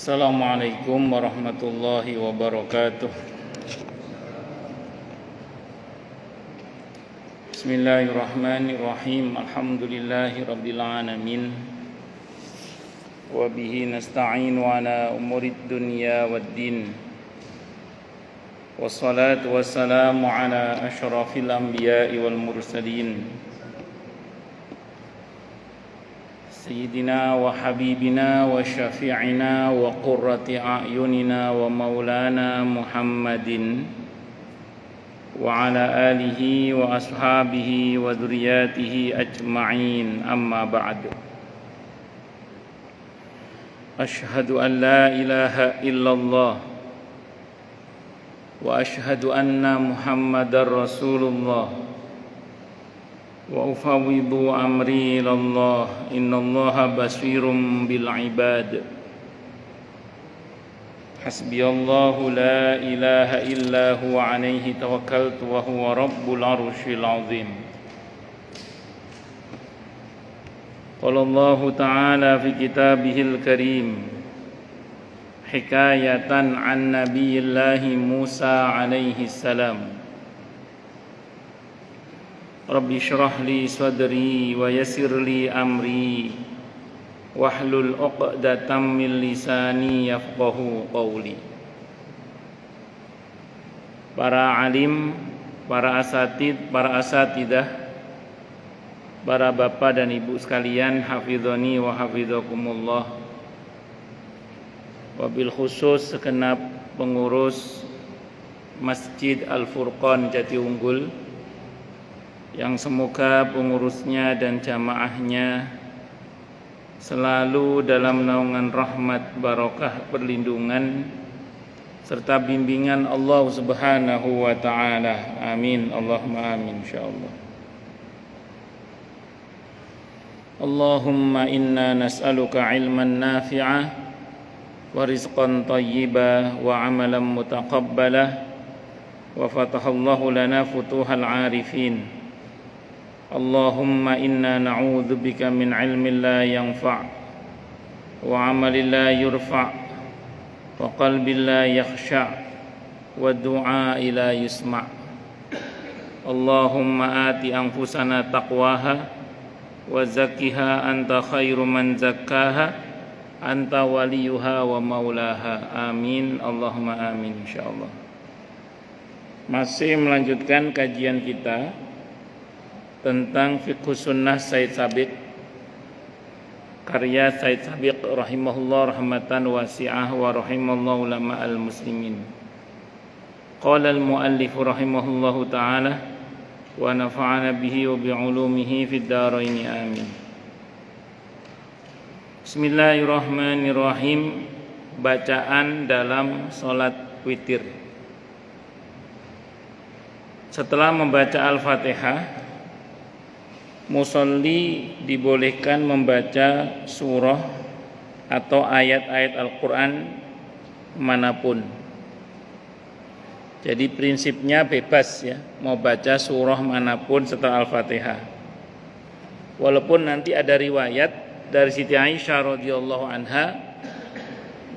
Assalamualaikum warahmatullahi wabarakatuh. Bismillahirrahmanirrahim. Alhamdulillahi rabbil alamin. Wa bihi nasta'inu ala umurid dunya waddin. Wassalatu wassalamu ala asyrafil anbiya'i wal mursalin. Sayyidina wa habibina wa syafi'ina wa qurrati a'yunina wa maulana Muhammadin wa ala alihi wa ashabihi wa dzurriyyatihi ajma'in, amma ba'd. Asyhadu an la ilaha illallah wa asyhadu anna Muhammadar Rasulullah wa ufawwidu amri ilallah, innallaha basirum bil ibad. Hasbiyallahu la ilaha illa huwa alaihi tawakkaltu wa huwa rabbul arsyil azim. Qala Allahu ta'ala fi kitabihil karim hikayatan an nabiyillahi Musa alaihi salam. Rabbi syrah li sadri wa yassir li amri wahlul 'uqdatam min lisani yafqahu qawli. Para alim, para asatid, para asatidah, para bapak dan ibu sekalian, hafizani wa hafizakumullah. Wabil khusus segenap pengurus Masjid Al-Furqan Jatiunggul, yang semoga pengurusnya dan jamaahnya selalu dalam naungan rahmat, barokah, perlindungan serta bimbingan Allah Subhanahu wa ta'ala. Amin, Allahumma amin, insyaallah. Allahumma inna nas'aluka ilman nafi'ah wa rizqan tayyiba wa amalan mutaqabbala wa fatahallahu lana futuhal arifin. Allahumma inna na'udzu bika min ilmin la yanfa' wa 'amalin la yurfa' wa qalbin la yakhsha' wa du'a'i la yusma'. Allahumma ati anfusana taqwaha wa zakkiha anta khairu man zakkaha anta waliyuha wa maulaha. Amin, Allahumma amin, insyaallah. Masih melanjutkan kajian kita tentang Fiqhus Sunnah Said Sabiq, karya Said Sabiq rahimahullah rahmatan wasi'ah wa rahimallahu ulama al-muslimin. Qala al-muallif rahimahullahu ta'ala wa nafa'ana bihi wa bi'ulumihi fid dharain, amin. Bismillahirrahmanirrahim. Bacaan dalam salat witir. Setelah membaca Al-Fatihah, musolli dibolehkan membaca surah atau ayat-ayat Al-Quran manapun. Jadi prinsipnya bebas ya, mau baca surah manapun setelah Al-Fatihah. Walaupun nanti ada riwayat dari Siti Aisyah radhiyallahu anha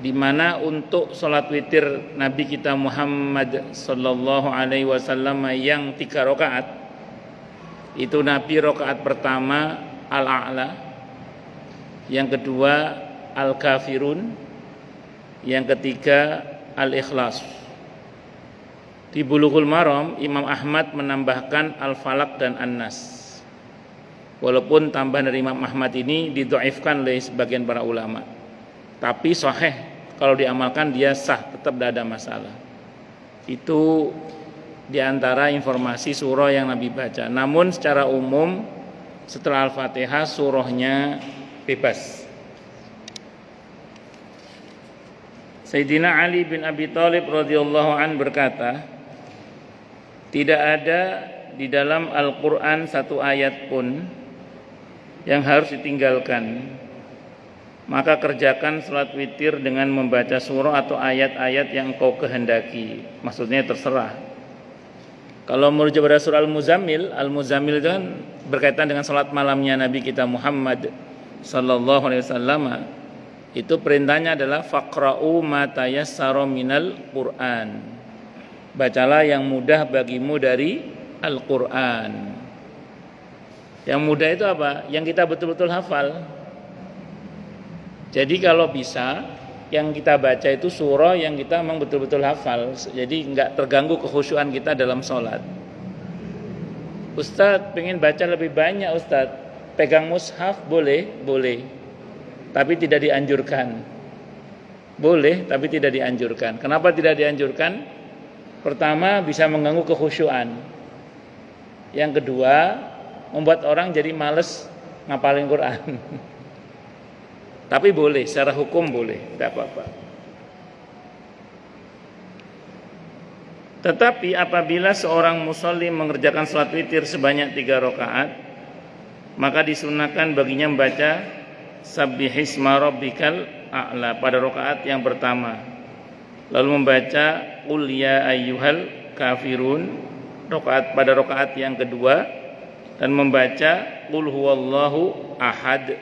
di mana untuk salat witir Nabi kita Muhammad sallallahu alaihi wasallam yang 3 rakaat, itu Nabi rakaat pertama Al-A'la, yang kedua Al-Kafirun, yang ketiga Al-Ikhlas. Di Bulughul Maram Imam Ahmad menambahkan Al-Falaq dan An-Nas. Walaupun tambahan dari Imam Ahmad ini didhaifkan oleh sebagian para ulama, tapi sahih, kalau diamalkan dia sah, tetap tidak ada masalah. Itu di antara informasi surah yang Nabi baca. Namun secara umum setelah Al-Fatihah surahnya bebas. Sayyidina Ali bin Abi Thalib radhiyallahu an berkata, tidak ada di dalam Al-Quran satu ayat pun yang harus ditinggalkan. Maka kerjakan salat witir dengan membaca surah atau ayat-ayat yang kau kehendaki. Maksudnya terserah. Kalau merujuk pada surah Al-Muzammil itu kan berkaitan dengan salat malamnya Nabi kita Muhammad sallallahu alaihi wasallam. Itu perintahnya adalah faqra'u ma tayassara minal Qur'an. Bacalah yang mudah bagimu dari Al-Qur'an. Yang mudah itu apa? Yang kita betul-betul hafal. Jadi kalau bisa yang kita baca itu surah yang kita memang betul-betul hafal. Jadi enggak terganggu kekhusyuan kita dalam sholat. Ustadz pengen baca lebih banyak Ustadz. Pegang mushaf boleh? Boleh. Tapi tidak dianjurkan. Boleh tapi tidak dianjurkan. Kenapa tidak dianjurkan? Pertama, bisa mengganggu kekhusyuan. Yang kedua, membuat orang jadi malas ngapalin Quran. Tapi boleh, secara hukum boleh, tidak apa-apa. Tetapi apabila seorang musolli mengerjakan salat witir sebanyak 3 rakaat, maka disunahkan baginya membaca Sabbihisma rabbikal a'la pada rakaat yang pertama, lalu membaca Qul ya ayyuhal kafirun pada rakaat yang kedua, dan membaca Qul huwallahu ahad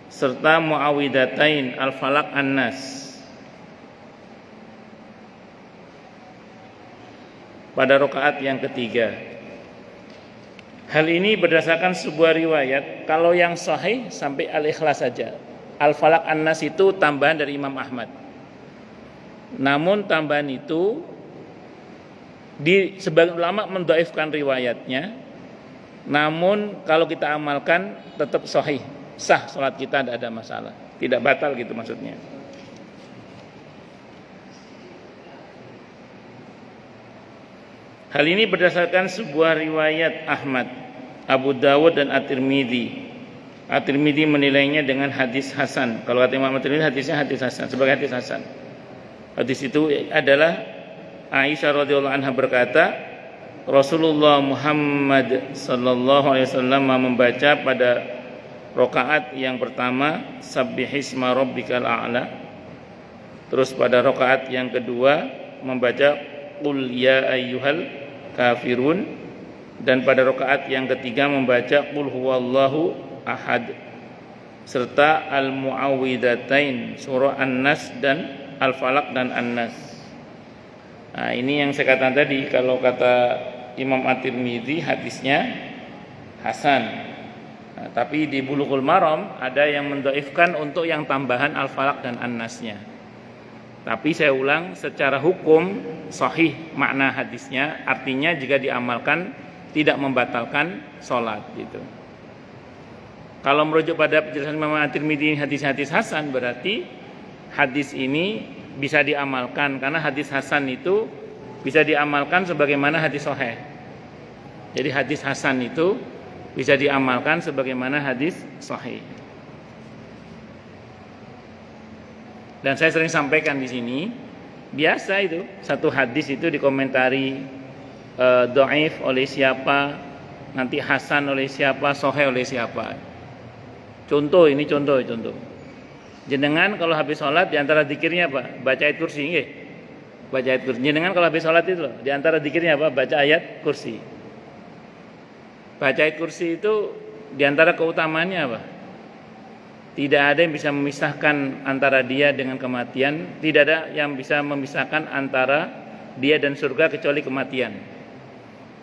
serta muawwidatain al-falaq an-nas pada rakaat yang ketiga. Hal ini berdasarkan sebuah riwayat. Kalau yang sahih sampai Al-Ikhlas saja. Al-Falaq An-Nas itu tambahan dari Imam Ahmad. Namun tambahan itu sebagian ulama mendhaifkan riwayatnya. Namun kalau kita amalkan tetap sahih, sah salat kita, tidak ada masalah. Tidak batal gitu maksudnya. Hal ini berdasarkan sebuah riwayat Ahmad, Abu Dawud dan At-Tirmidzi. At-Tirmidzi menilainya dengan hadis hasan. Kalau kata Imam At-Tirmidzi hadisnya hadis hasan, sebagai hadis hasan. Hadis itu adalah Aisyah radhiyallahu anha berkata, Rasulullah Muhammad sallallahu alaihi wasallam membaca pada rakaat yang pertama Sabbihisma rabbikal a'la. Terus pada rakaat yang kedua membaca Qul ya ayyuhal kafirun, dan pada rakaat yang ketiga membaca Qul huwallahu ahad serta al-muawwidatain surah An-Nas dan Al-Falaq dan An-Nas. Nah, ini yang saya katakan tadi, kalau kata Imam At-Tirmidzi hadisnya hasan. Nah, tapi di Bulughul Maram ada yang mendhaifkan untuk yang tambahan Al-Falaq dan An-Nasnya. Tapi saya ulang, secara hukum sahih makna hadisnya, artinya jika diamalkan tidak membatalkan sholat gitu. Kalau merujuk pada penjelasan Imam At-Tirmidzi hadis-hadis hasan, berarti hadis ini bisa diamalkan, karena hadis hasan itu bisa diamalkan sebagaimana hadis sahih. Jadi hadis hasan itu bisa diamalkan sebagaimana hadis sahih. Dan saya sering sampaikan di sini, biasa itu satu hadis itu dikomentari dhaif oleh siapa, nanti hasan oleh siapa, sahih oleh siapa. Contoh. Jenengan kalau habis sholat di antara zikirnya apa? Baca ayat kursi, nggih. Baca ayat kursi. Jenengan kalau habis sholat itu loh, di antara zikirnya apa? Baca ayat kursi. Baca ayat kursi itu di antara keutamaannya apa? Tidak ada yang bisa memisahkan antara dia dengan kematian, tidak ada yang bisa memisahkan antara dia dan surga kecuali kematian.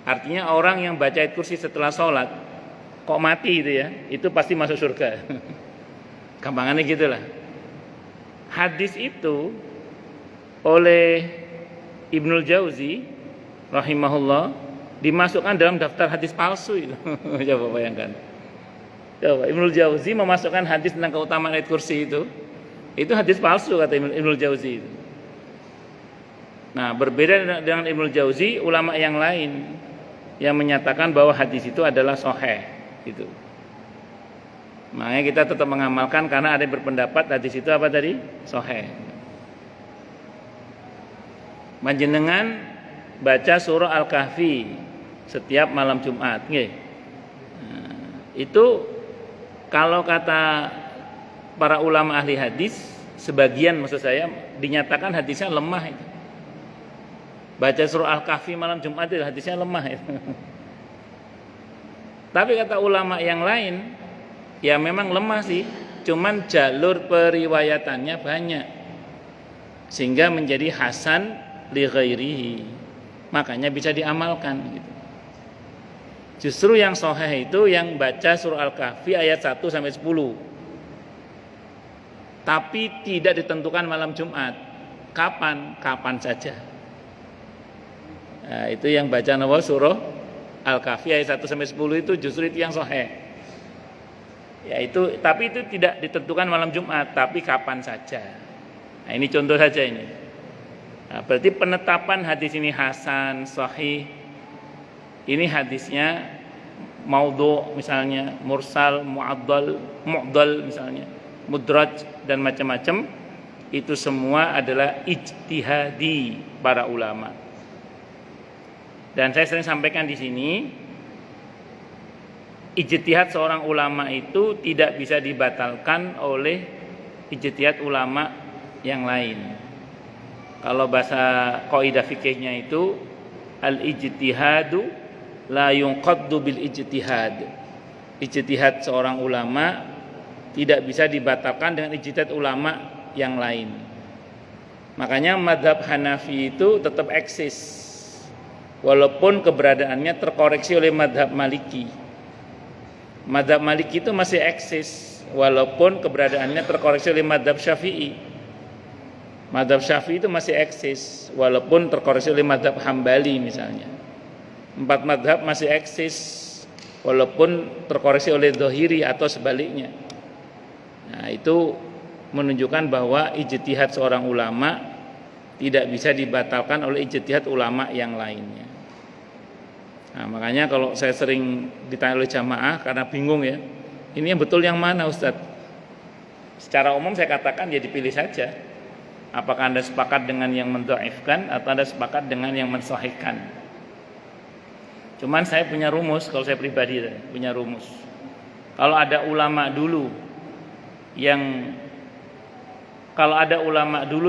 Artinya orang yang baca ayat kursi setelah sholat kok mati itu ya, itu pasti masuk surga. Gampangannya gitulah. Hadis itu oleh Ibnul Jauzi rahimahullah dimasukkan dalam daftar hadis palsu itu. Coba bayangkan. Coba Ibnul Jauzi memasukkan hadis tentang keutamaan ayat kursi itu hadis palsu kata Ibnul Jauzi itu. Nah, berbeda dengan Ibnul Jauzi, ulama yang lain yang menyatakan bahwa hadis itu adalah sahih gitu. Makanya kita tetap mengamalkan, karena ada yang berpendapat hadis itu apa tadi? Sahih. Panjenengan baca surah Al-Kahfi setiap malam Jumat, nggih. Nah, itu kalau kata para ulama ahli hadis, sebagian maksud saya dinyatakan hadisnya lemah itu. Baca surah Al-Kahfi malam Jumat itu hadisnya lemah itu. Tapi kata ulama yang lain, ya memang lemah sih. cuman jalur periwayatannya banyak sehingga menjadi hasan li ghairihi, makanya bisa diamalkan gitu. Justru yang sahih itu yang baca surah Al-Kahfi ayat 1 sampai 10. Tapi tidak ditentukan malam Jumat. Kapan? Kapan saja. Nah, itu yang baca surah Al-Kahfi ayat 1 sampai 10 itu justru itu yang sahih. Yaitu, tapi itu tidak ditentukan malam Jumat, tapi kapan saja. Nah, ini contoh saja ini. Nah, berarti penetapan hadis ini hasan, sahih, ini hadisnya maudhu misalnya, mursal, mu'dal misalnya, mudraj dan macam-macam, itu semua adalah ijtihadi para ulama. Dan saya sering sampaikan di sini, ijtihad seorang ulama itu tidak bisa dibatalkan oleh ijtihad ulama yang lain. Kalau bahasa kaidah fikihnya itu al-ijtihadu la yunqaddu bil ijtihad. Ijtihad seorang ulama tidak bisa dibatalkan dengan ijtihad ulama yang lain. Makanya mazhab Hanafi itu tetap eksis walaupun keberadaannya terkoreksi oleh mazhab Maliki. Mazhab Maliki itu masih eksis walaupun keberadaannya terkoreksi oleh mazhab Syafi'i. Mazhab Syafi'i itu masih eksis walaupun terkoreksi oleh mazhab Hambali misalnya. 4 mazhab masih eksis walaupun terkoreksi oleh Dhahiri atau sebaliknya. Nah, itu menunjukkan bahwa ijtihad seorang ulama tidak bisa dibatalkan oleh ijtihad ulama yang lainnya. Nah, makanya kalau saya sering ditanya oleh jamaah karena bingung ya, ini yang betul yang mana Ustadz? Secara umum saya katakan ya dipilih saja. Apakah Anda sepakat dengan yang mendhaifkan atau Anda sepakat dengan yang mensahihkan? Cuman saya punya rumus, kalau saya pribadi punya rumus. Kalau ada ulama dulu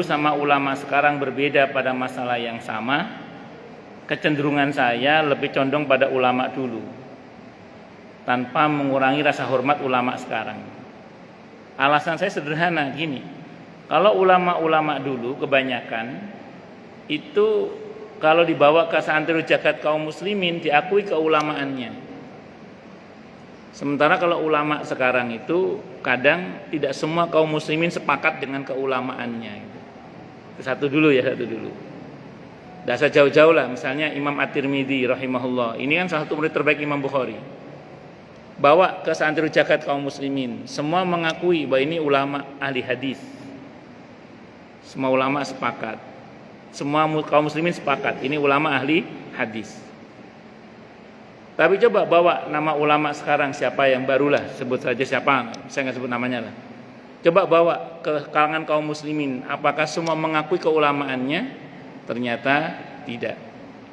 sama ulama sekarang berbeda pada masalah yang sama, kecenderungan saya lebih condong pada ulama dulu, tanpa mengurangi rasa hormat ulama sekarang. Alasan saya sederhana gini. Kalau ulama-ulama dulu kebanyakan itu kalau dibawa ke santri jagat kaum muslimin diakui keulamaannya. Sementara kalau ulama sekarang itu kadang tidak semua kaum muslimin sepakat dengan keulamaannya. Itu satu dulu. Dasar jauh-jauh lah, misalnya Imam At-Tirmidzi rahimahullah. Ini kan salah satu murid terbaik Imam Bukhari. Bawa ke santri jagat kaum muslimin, semua mengakui bahwa ini ulama ahli hadis. Semua ulama sepakat. Semua kaum muslimin sepakat ini ulama ahli hadis. Tapi coba bawa nama ulama sekarang siapa yang barulah, sebut saja siapa, saya nggak sebut namanya lah. Coba bawa ke kalangan kaum muslimin, apakah semua mengakui keulamaannya? Ternyata tidak.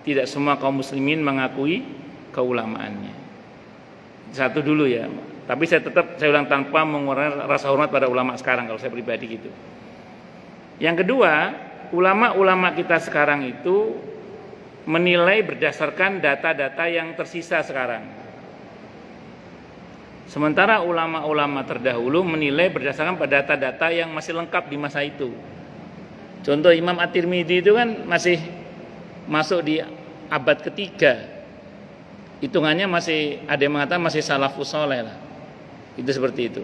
Tidak semua kaum muslimin mengakui keulamaannya. Satu dulu ya. Tapi saya ulang tanpa mengurangi rasa hormat pada ulama sekarang kalau saya pribadi gitu. Yang kedua, ulama-ulama kita sekarang itu menilai berdasarkan data-data yang tersisa sekarang. Sementara ulama-ulama terdahulu menilai berdasarkan pada data-data yang masih lengkap di masa itu. Contoh Imam At-Tirmidzi itu kan masih masuk di abad ketiga. Hitungannya masih ada yang mengatakan masih salafus saleh lah. Itu seperti itu.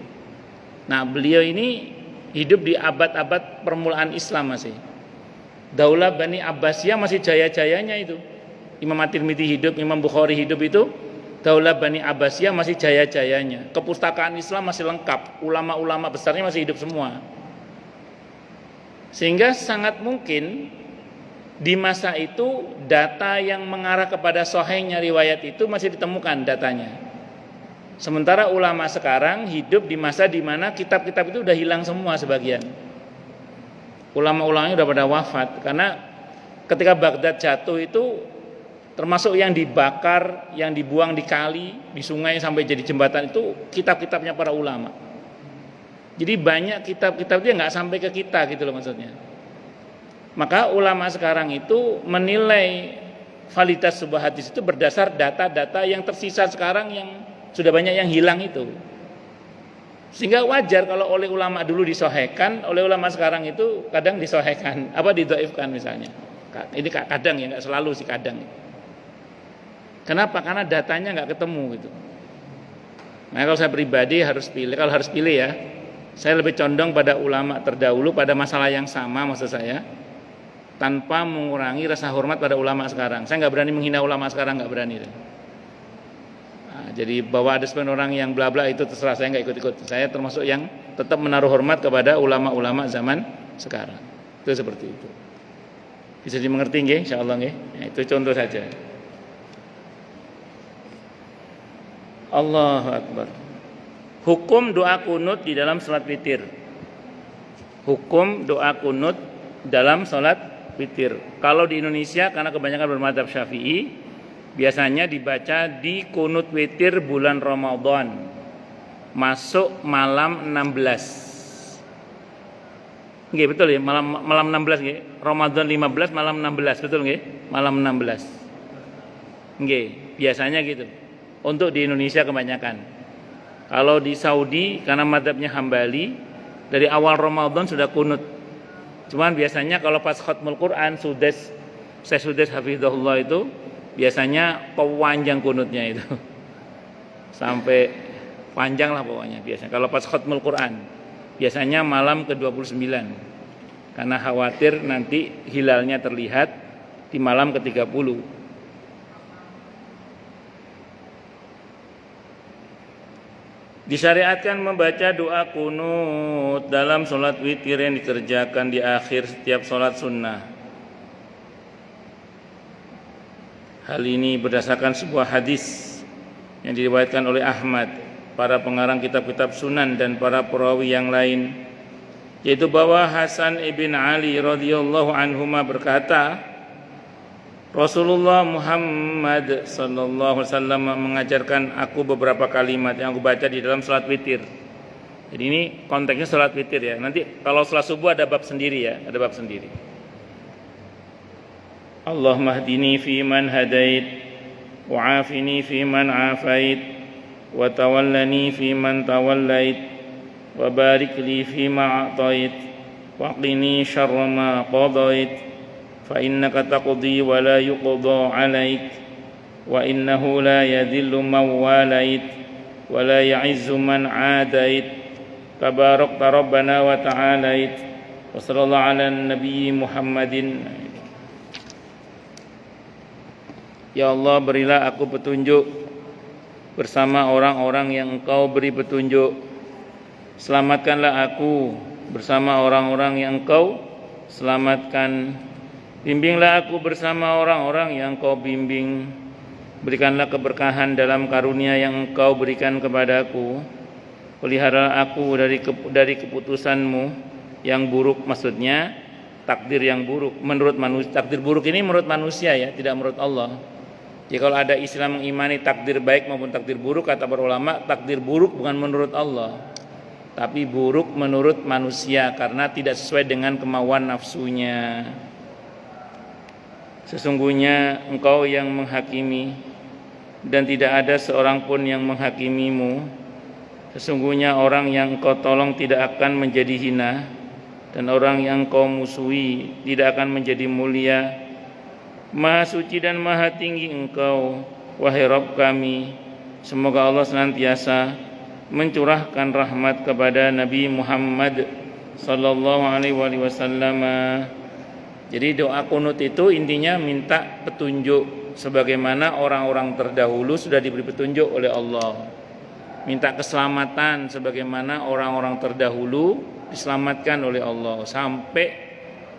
Nah, beliau ini hidup di abad-abad permulaan Islam masih. Daulah Bani Abbasiyah masih jaya-jayanya itu. Imam At-Tirmidzi hidup, Imam Bukhari hidup itu, Daulah Bani Abbasiyah masih jaya-jayanya. Kepustakaan Islam masih lengkap, ulama-ulama besarnya masih hidup semua. Sehingga sangat mungkin di masa itu data yang mengarah kepada sahihnya riwayat itu masih ditemukan datanya. Sementara ulama sekarang hidup di masa di mana kitab-kitab itu udah hilang semua sebagian. Ulama-ulamanya udah pada wafat karena ketika Baghdad jatuh itu termasuk yang dibakar, yang dibuang di kali, di sungai sampai jadi jembatan itu kitab-kitabnya para ulama. Jadi banyak kitab-kitab itu nggak sampai ke kita gitu loh maksudnya. Maka ulama sekarang itu menilai validitas sebuah hadis itu berdasar data-data yang tersisa sekarang yang sudah banyak yang hilang itu. Sehingga wajar kalau oleh ulama dulu disohhekan, oleh ulama sekarang itu kadang disohhekan, didhaifkan misalnya. Ini kadang ya, nggak selalu sih kadang. Kenapa? Karena datanya nggak ketemu gitu. Nah kalau saya pribadi kalau harus pilih ya, saya lebih condong pada ulama terdahulu pada masalah yang sama maksud saya, tanpa mengurangi rasa hormat pada ulama sekarang. Saya nggak berani menghina ulama sekarang, nggak berani. Jadi bahwa ada sebagian orang yang bla bla itu terserah, saya nggak ikut-ikut. Saya termasuk yang tetap menaruh hormat kepada ulama-ulama zaman sekarang. Itu seperti itu. Bisa dimengerti nggih? Insyaallah nggih. Nah, itu contoh saja. Allahu Akbar. Hukum doa kunut di dalam salat witir. Hukum doa kunut dalam salat witir. Kalau di Indonesia karena kebanyakan bermadzhab Syafi'i, biasanya dibaca di kunut witir bulan Ramadan masuk malam 16. Nggih betul ya, malam 16 nggih. Ramadan 15 malam 16, betul nggih? Malam 16. Nggih, biasanya gitu. Untuk di Indonesia kebanyakan. Kalau di Saudi karena madzhabnya Hambali, dari awal Ramadan sudah kunut. Cuman biasanya kalau pas khatmul Quran Syekh Sudes hafizahullah itu biasanya panjang kunutnya itu. Sampai panjang lah pokoknya biasanya. Kalau pas khatmul Quran biasanya malam ke-29. Karena khawatir nanti hilalnya terlihat di malam ke-30. Disyariatkan membaca doa kunut dalam sholat witir yang dikerjakan di akhir setiap sholat sunnah. Hal ini berdasarkan sebuah hadis yang diriwayatkan oleh Ahmad, para pengarang kitab-kitab sunan dan para perawi yang lain, yaitu bahwa Hasan ibn Ali radhiyallahu anhuma berkata, Rasulullah Muhammad sallallahu alaihi wasallam mengajarkan aku beberapa kalimat yang aku baca di dalam salat witir. Jadi ini konteksnya salat witir ya. Nanti kalau salat subuh ada bab sendiri ya, ada bab sendiri. Allahumma hdini fi man hadait, wa afini fi man afait, wa tawallani fi man tawallait, wa barik li fi ma a'tait, wa qini syarra ma qadait. فإنك تقضي ولا يقضى عليك وإنه لا يذل من واليت ولا يعز من عاديت تباركت ربنا وتعاليت وصلى الله على النبي محمد. Ya Allah, berilah aku petunjuk bersama orang-orang yang Engkau beri petunjuk. Selamatkanlah aku bersama orang-orang yang Engkau selamatkan. Bimbinglah aku bersama orang-orang yang Kau bimbing. Berikanlah keberkahan dalam karunia yang Engkau berikan kepadaku. Peliharalah aku dari keputusan-Mu yang buruk, maksudnya takdir yang buruk menurut manusia. Takdir buruk ini menurut manusia ya, tidak menurut Allah. Jadi kalau ada Islam mengimani takdir baik maupun takdir buruk, kata para ulama, takdir buruk bukan menurut Allah, tapi buruk menurut manusia karena tidak sesuai dengan kemauan nafsunya. Sesungguhnya Engkau yang menghakimi dan tidak ada seorang pun yang menghakimimu. Sesungguhnya orang yang Engkau tolong tidak akan menjadi hina, dan orang yang Engkau musuhi tidak akan menjadi mulia. Maha suci dan maha tinggi Engkau, wahai Rabb kami. Semoga Allah senantiasa mencurahkan rahmat kepada Nabi Muhammad sallallahu alaihi wasallam. Jadi doa kunut itu intinya minta petunjuk sebagaimana orang-orang terdahulu sudah diberi petunjuk oleh Allah. Minta keselamatan sebagaimana orang-orang terdahulu diselamatkan oleh Allah. Sampai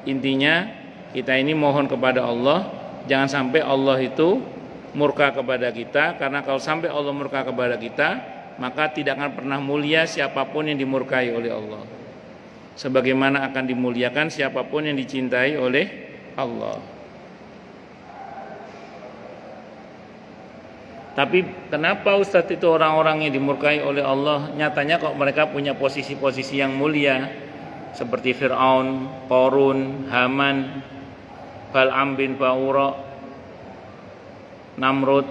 intinya kita ini mohon kepada Allah, jangan sampai Allah itu murka kepada kita, karena kalau sampai Allah murka kepada kita, maka tidak akan pernah mulia siapapun yang dimurkai oleh Allah. Sebagaimana akan dimuliakan siapapun yang dicintai oleh Allah. Tapi kenapa Ustadz itu orang-orang yang dimurkai oleh Allah, nyatanya kok mereka punya posisi-posisi yang mulia, seperti Fir'aun, Qarun, Haman, Bal'am bin Ba'ura, Namrud,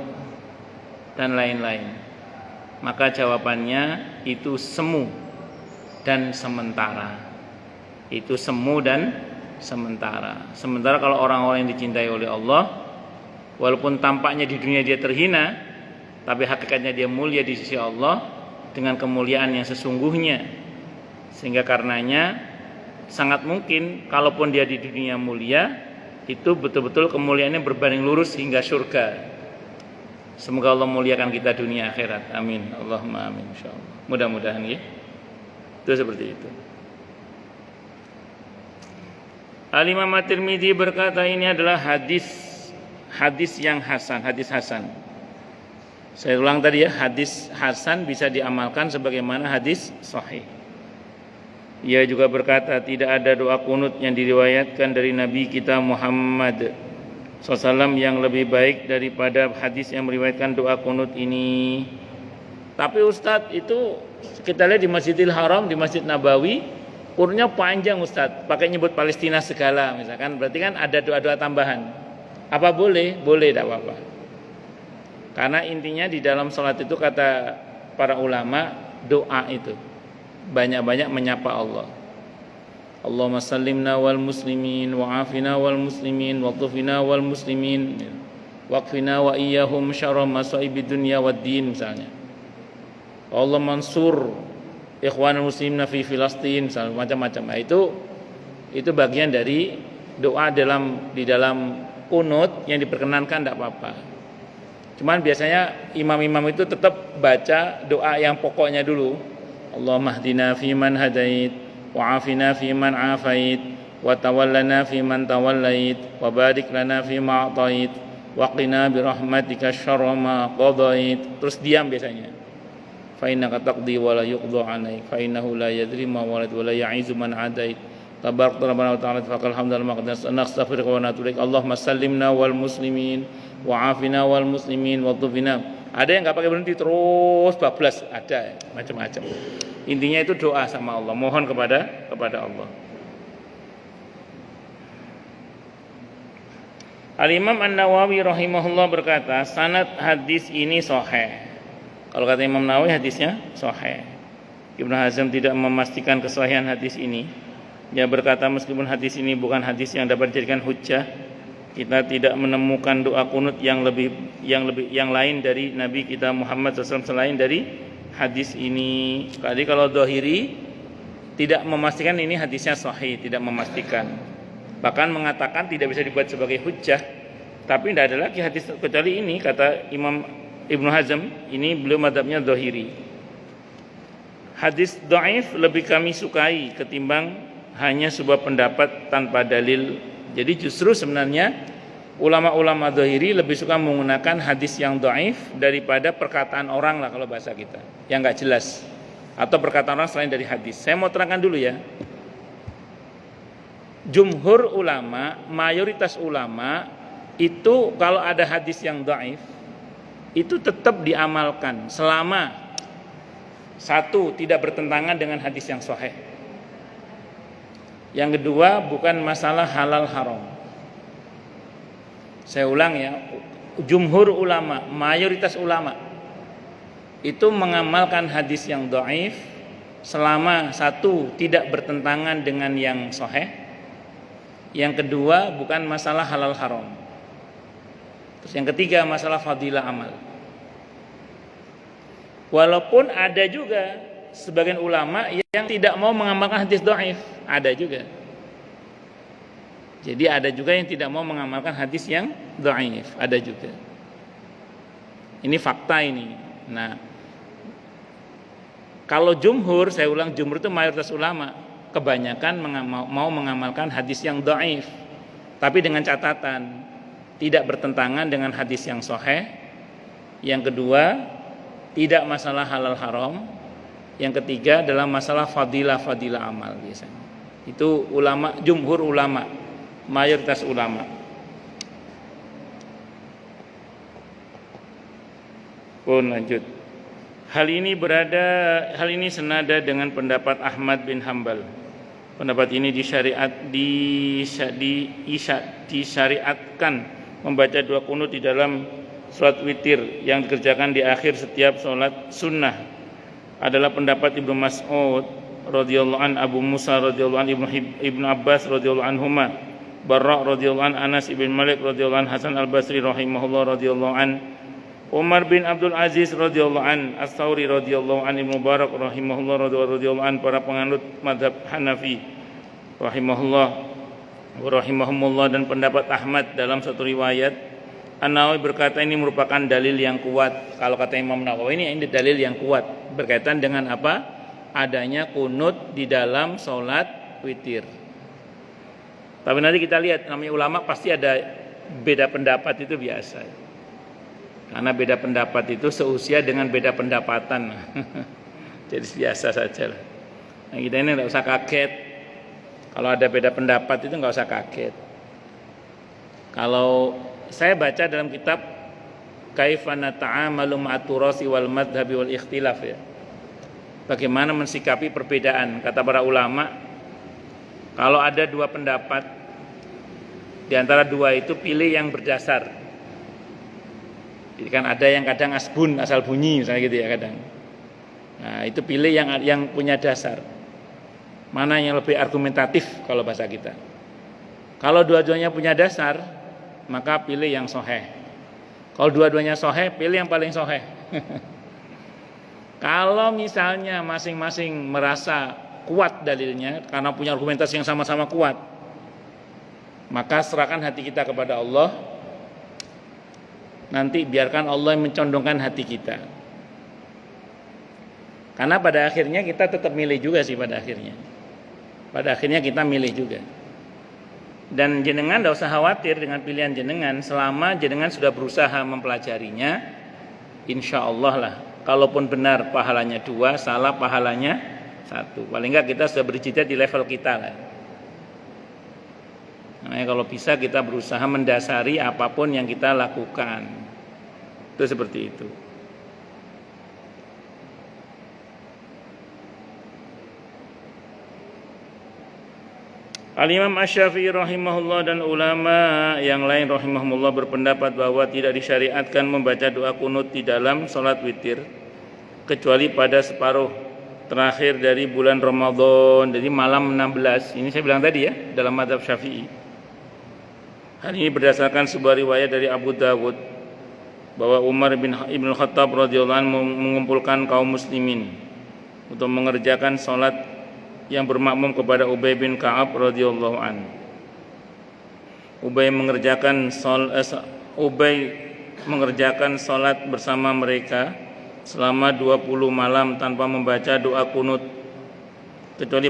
dan lain-lain. Maka jawabannya itu semu, dan sementara. Itu semu dan sementara. Sementara kalau orang-orang yang dicintai oleh Allah, walaupun tampaknya di dunia dia terhina, tapi hakikatnya dia mulia di sisi Allah dengan kemuliaan yang sesungguhnya. Sehingga karenanya sangat mungkin kalaupun dia di dunia mulia, itu betul-betul kemuliaannya berbanding lurus hingga surga. Semoga Allah muliakan kita dunia akhirat. Amin. Allahumma amin insyaallah. Mudah-mudahan ya. Itu seperti itu. Al-Imam At-Tirmidzi berkata ini adalah hadis yang hasan, hadis hasan. Saya ulang tadi ya, hadis hasan bisa diamalkan sebagaimana hadis sahih. Ia juga berkata tidak ada doa kunut yang diriwayatkan dari Nabi kita Muhammad SAW yang lebih baik daripada hadis yang meriwayatkan doa kunut ini. Tapi Ustadz, itu kita lihat di Masjidil Haram, di Masjid Nabawi, kunutnya panjang Ustadz, pakai nyebut Palestina segala misalkan, berarti kan ada doa-doa tambahan. Apa boleh? Boleh, tidak apa-apa. Karena intinya di dalam sholat itu kata para ulama, doa itu banyak-banyak menyapa Allah. Allahumma sallimna wal muslimin wa afina wal muslimin wa tufina wal muslimin waqfina wa iyyahum syarra masaibid dunya wad din misalnya. Allah mansur ikhwanul muslimin fi Filastin misalnya, macam-macam. Nah, itu bagian dari doa di dalam kunut yang diperkenankan, tidak apa-apa. Cuman biasanya imam-imam itu tetap baca doa yang pokoknya dulu. Allahumma hdina fi man hadait wa afina fi man afait wa tawallana fi man tawallait wa barik lana fi ma atait wa qina bi rahmatika syarra ma qadait. Terus diam biasanya. Fa innaka taqdi wa la yuqda 'alaik fa innahu la yadri ma walad wa la ya'izu man adait tabarakta rabbana wa ta'ala faqal hamdal maqdas nastaghfiruka wa natubu ilaik. Allahumma sallimna wal muslimin wa afina wal muslimin wa tufina. Ada yang enggak pakai berhenti terus bablas, ada macam-macam. Intinya itu doa sama Allah, mohon kepada Allah. Al-Imam An-Nawawi rahimahullah berkata, sanad hadis ini sahih. Kalau kata Imam Nawawi hadisnya sahih. Ibnu Hazm tidak memastikan kesahihan hadis ini. Dia berkata meskipun hadis ini bukan hadis yang dapat dijadikan hujjah, kita tidak menemukan doa kunut yang lain dari Nabi kita Muhammad SAW selain dari hadis ini. Jadi kalau Dhahiri tidak memastikan ini hadisnya sahih, tidak memastikan. Bahkan mengatakan tidak bisa dibuat sebagai hujjah. Tapi tidak ada lagi hadis kecuali ini, kata Imam Ibnu Hazm, ini beliau mazhabnya Dhahiri. Hadis dhaif lebih kami sukai ketimbang hanya sebuah pendapat tanpa dalil. Jadi justru sebenarnya ulama-ulama Dhahiri lebih suka menggunakan hadis yang dhaif daripada perkataan orang lah kalau bahasa kita, yang enggak jelas, atau perkataan orang selain dari hadis. Saya mau terangkan dulu ya. Jumhur ulama, mayoritas ulama itu kalau ada hadis yang dhaif itu tetap diamalkan selama satu tidak bertentangan dengan hadis yang sahih. Yang kedua bukan masalah halal haram. Saya ulang ya, jumhur ulama, mayoritas ulama itu mengamalkan hadis yang dhaif selama satu tidak bertentangan dengan yang sahih. Yang kedua bukan masalah halal haram. Terus yang ketiga masalah fadilah amal. Walaupun ada juga sebagian ulama yang tidak mau mengamalkan hadis dhaif, ada juga. Jadi ada juga yang tidak mau mengamalkan hadis yang dhaif, ada juga. Ini fakta ini. Nah, kalau jumhur, saya ulang, jumhur itu mayoritas ulama, kebanyakan mau mengamalkan hadis yang dhaif, tapi dengan catatan tidak bertentangan dengan hadis yang sahih. Yang kedua, tidak masalah halal haram. Yang ketiga adalah masalah fadilah amal biasanya. Itu ulama, jumhur ulama, mayoritas ulama. Pun lanjut. Hal ini senada dengan pendapat Ahmad bin Hambal. Pendapat ini disyariatkan membaca dua kunut di dalam salat witir yang dikerjakan di akhir setiap salat sunnah. Adalah pendapat Ibnu Mas'ud radhiyallahu an, Abu Musa radhiyallahu an, Ibnu Abbas radhiyallahu anhuma, Barra radhiyallahu an, Anas ibn Malik radhiyallahu an, Hasan al-Basri rahimahullah radhiyallahu an, Umar bin Abdul Aziz radhiyallahu an, As-Tsauri radhiyallahu an, Ibnu Mubarak rahimahullah radhiyallahu an, para penganut mazhab Hanafi rahimahullah wa rahimahumullah, dan pendapat Ahmad dalam satu riwayat. An-Nawawi berkata ini merupakan dalil yang kuat. Kalau kata Imam Nawawi ini dalil yang kuat berkaitan dengan apa? Adanya kunut di dalam sholat witir. Tapi nanti kita lihat, namanya ulama pasti ada beda pendapat, itu biasa. Karena beda pendapat itu seusia dengan beda pendapatan. Jadi biasa saja. Nah, kita ini nggak usah kaget. Kalau ada beda pendapat itu nggak usah kaget. Kalau saya baca dalam kitab Kaifa Nata'amalu Ma'at-Turasi wal Madhabi wal Ikhtilaf, ya. Bagaimana mensikapi perbedaan, kata para ulama, kalau ada dua pendapat, di antara dua itu pilih yang berdasar. Jadi kan ada yang kadang asbun, asal bunyi misalnya gitu ya kadang. Nah, itu pilih yang punya dasar. Mana yang lebih argumentatif kalau bahasa kita. Kalau dua-duanya punya dasar, maka pilih yang soheh. Kalau dua-duanya soheh, pilih yang paling soheh. Kalau misalnya masing-masing merasa kuat dalilnya karena punya argumentasi yang sama-sama kuat, maka serahkan hati kita kepada Allah. Nanti biarkan Allah yang mencondongkan hati kita. Karena pada akhirnya kita tetap milih juga sih pada akhirnya. Pada akhirnya kita milih juga. Dan jenengan tidak usah khawatir dengan pilihan jenengan, selama jenengan sudah berusaha mempelajarinya, insya Allah lah. Kalaupun benar pahalanya 2, salah pahalanya 1. Paling enggak kita sudah bercita di level kita lah. Nah, kalau bisa kita berusaha mendasari apapun yang kita lakukan. Itu seperti itu. Al-Imam Asy-Syafi'i rahimahullah dan ulama yang lain rahimahullah berpendapat bahwa tidak disyariatkan membaca doa kunut di dalam salat witir kecuali pada separuh terakhir dari bulan Ramadan, jadi malam 16. Ini saya bilang tadi ya, dalam mazhab Syafi'i. Hal ini berdasarkan sebuah riwayat dari Abu Dawud bahwa Umar bin Ibn Khattab radhiyallahu anhu mengumpulkan kaum muslimin untuk mengerjakan salat yang bermakmum kepada Ubay bin Ka'ab radhiyallahu an. Ubay mengerjakan salat bersama mereka selama 20 malam tanpa membaca doa kunut kecuali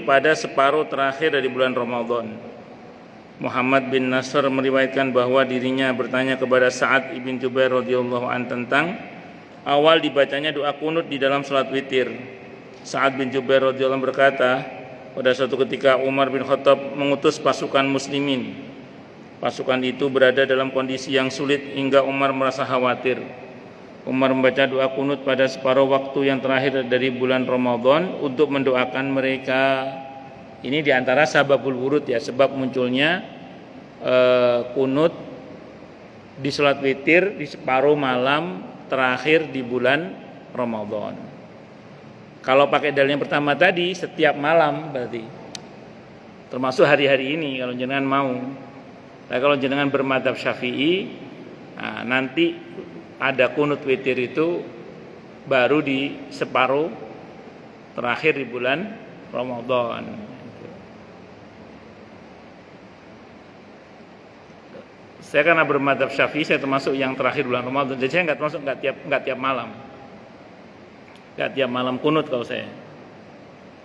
pada separuh terakhir dari bulan Ramadan. Muhammad bin Nasr meriwayatkan bahwa dirinya bertanya kepada Sa'ad ibn Jubair radhiyallahu an tentang awal dibacanya doa kunut di dalam salat witir. Sa'ad bin Jubair radhiyallahu anhu berkata, pada suatu ketika Umar bin Khattab mengutus pasukan muslimin. Pasukan itu berada dalam kondisi yang sulit hingga Umar merasa khawatir. Umar membaca doa kunut pada separuh waktu yang terakhir dari bulan Ramadan untuk mendoakan mereka. Ini diantara sababul wurud ya, sebab munculnya kunut di salat witir di separuh malam terakhir di bulan Ramadan. Kalau pakai dalil yang pertama tadi, setiap malam berarti, termasuk hari-hari ini kalau jenengan mau. Nah, kalau jenengan bermadzhab Syafi'i, nah, nanti ada kunut witir itu baru di separuh terakhir di bulan Ramadan. Saya karena bermadzhab Syafi'i, saya termasuk yang terakhir bulan Ramadan. Jadi saya nggak tiap malam. Gak tiap malam kunut kalau saya.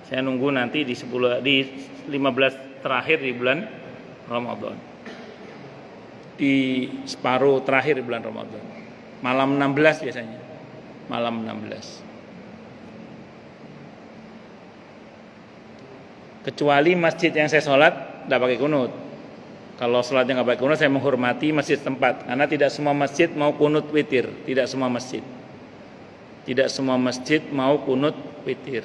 Saya nunggu nanti di 15 terakhir di bulan Ramadan. Di separuh terakhir di bulan Ramadan. Malam 16 biasanya. Malam 16. Kecuali masjid yang saya sholat tidak pakai kunut. Kalau sholatnya nggak pakai kunut, saya menghormati masjid tempat. Karena tidak semua masjid mau kunut witir. Tidak semua masjid. Tidak semua masjid mau kunut witir.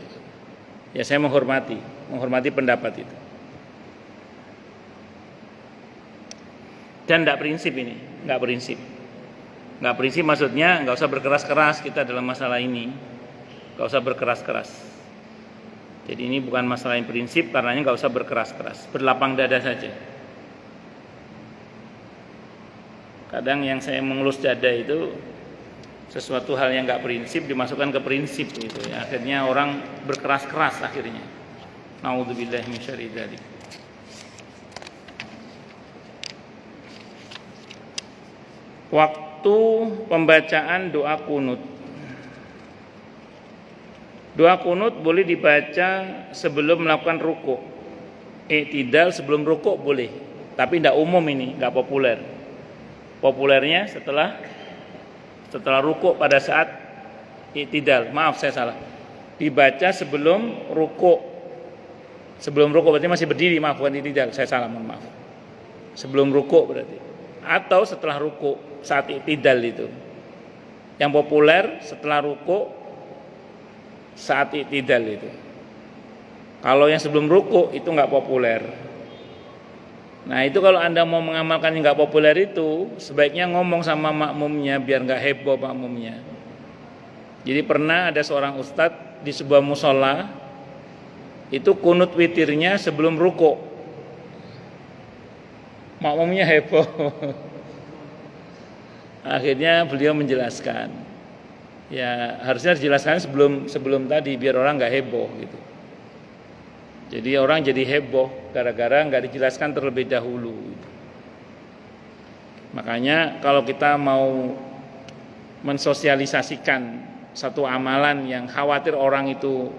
Ya saya menghormati pendapat itu. Dan tidak prinsip ini, nggak prinsip maksudnya nggak usah berkeras-keras kita dalam masalah ini. nggak usah berkeras-keras. Jadi ini bukan masalah yang prinsip, karenanya nggak usah berkeras-keras, berlapang dada saja. Kadang yang saya mengelus dada itu sesuatu hal yang nggak prinsip dimasukkan ke prinsip gitu ya. Akhirnya orang berkeras-keras akhirnya. Nauzubillahi min syarri dzalik. Waktu pembacaan doa kunut. Doa kunut boleh dibaca sebelum melakukan rukuk. I'tidal sebelum rukuk boleh, tapi tidak umum ini, nggak populer. Populernya setelah rukuk pada saat i'tidal. Maaf saya salah. Dibaca sebelum rukuk. Sebelum rukuk berarti masih berdiri, maaf bukan i'tidal. Saya salah, mohon maaf. Sebelum rukuk berarti. Atau setelah rukuk saat i'tidal itu. Yang populer setelah rukuk saat i'tidal itu. Kalau yang sebelum rukuk itu enggak populer. Nah itu kalau Anda mau mengamalkan yang nggak populer itu, sebaiknya ngomong sama makmumnya biar nggak heboh makmumnya. Jadi pernah ada seorang ustadz di sebuah musola, itu kunut witirnya sebelum rukuk. Makmumnya heboh. Akhirnya beliau menjelaskan, ya harusnya dijelaskan sebelum tadi biar orang nggak heboh gitu. Jadi orang jadi heboh gara-gara nggak dijelaskan terlebih dahulu. Makanya kalau kita mau mensosialisasikan satu amalan yang khawatir orang itu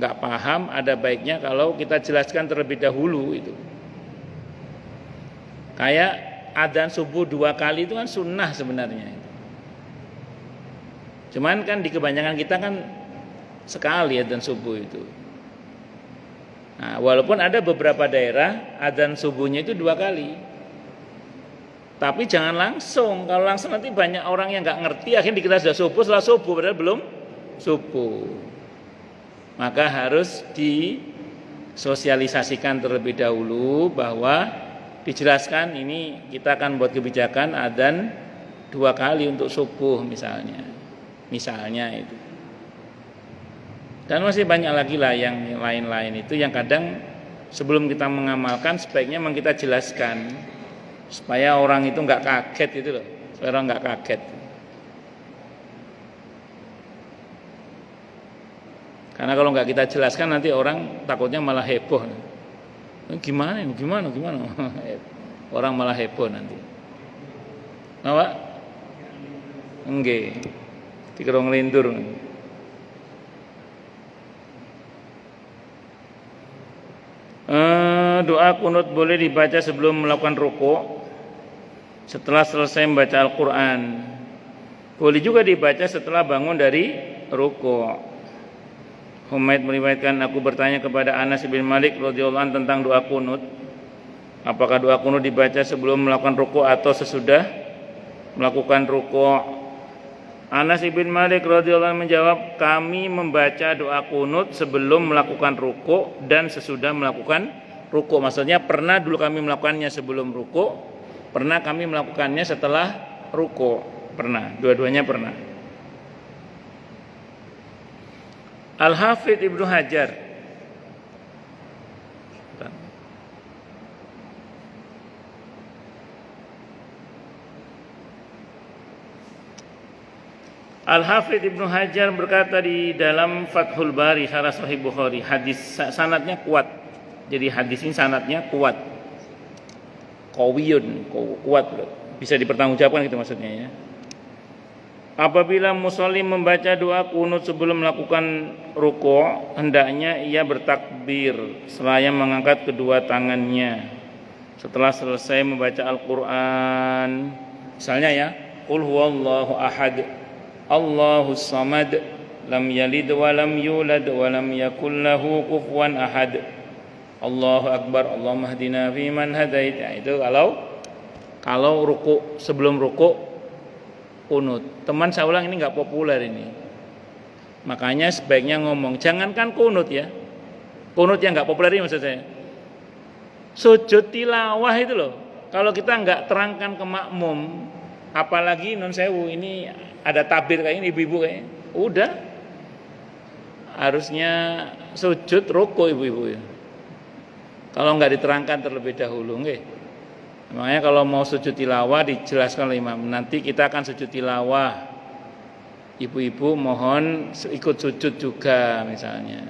nggak paham, ada baiknya kalau kita jelaskan terlebih dahulu itu. Kayak adzan subuh 2 kali itu kan sunnah sebenarnya. Cuman kan di kebanyakan kita kan sekali adzan subuh itu. Nah, walaupun ada beberapa daerah adzan subuhnya itu 2 kali, tapi jangan langsung. Kalau langsung nanti banyak orang yang nggak ngerti, akhirnya dikira sudah subuh, setelah subuh padahal belum subuh. Maka harus disosialisasikan terlebih dahulu bahwa dijelaskan ini kita akan buat kebijakan adzan 2 kali untuk subuh misalnya itu. Dan masih banyak lagi lah yang lain-lain itu yang kadang sebelum kita mengamalkan sebaiknya memang kita jelaskan supaya orang itu nggak kaget itu loh, supaya orang nggak kaget. Karena kalau nggak kita jelaskan nanti orang takutnya malah heboh. Gimana? Orang malah heboh nanti. Apa? Nggih. Dikira ngelindur. Doa kunut boleh dibaca sebelum melakukan rukuk, setelah selesai membaca Al-Quran. Boleh juga dibaca setelah bangun dari rukuk. Humaid meriwayatkan, aku bertanya kepada Anas bin Malik radhiyallahu anhu tentang doa kunut. Apakah doa kunut dibaca sebelum melakukan rukuk atau sesudah melakukan rukuk? Anas bin Malik radhiyallahu anhu menjawab, kami membaca doa kunut sebelum melakukan rukuk dan sesudah melakukan rukuk. Maksudnya pernah dulu kami melakukannya sebelum rukuk, pernah kami melakukannya setelah rukuk. Pernah, dua-duanya pernah. Al-Hafidz Ibnu Hajar Ibnu Hajar berkata di dalam Fathul Bari Syarah Sahih Bukhari, hadis sanadnya kuat. Jadi hadis ini sanadnya kuat. Qawiyun, kuat, bisa dipertanggungjawabkan gitu maksudnya ya. Apabila musolli membaca doa kunut sebelum melakukan rukuk, hendaknya ia bertakbir seraya mengangkat kedua tangannya. Setelah selesai membaca Al-Qur'an, misalnya ya, Qul huwallahu ahad, Allahus samad, lam yalid wa lam yulad wa lam yakul lahu kufuwan ahad. Allahu akbar, Allahumma hdina fi man hadait. Ya, itu kalau rukuk, sebelum rukuk kunut. Teman saya ulang, ini enggak populer ini. Makanya sebaiknya ngomong, jangankan kunut ya. Kunut yang enggak populer ini maksud saya. Sujud tilawah itu loh. Kalau kita enggak terangkan ke makmum, apalagi non sewu ini ada tabir kayak ini ibu-ibu kayaknya. Udah harusnya sujud ruku ibu-ibu ya. Kalau nggak diterangkan terlebih dahulu, nggih. Makanya kalau mau sujud tilawah dijelaskan oleh imam. Nanti kita akan sujud tilawah. Ibu-ibu mohon ikut sujud juga misalnya.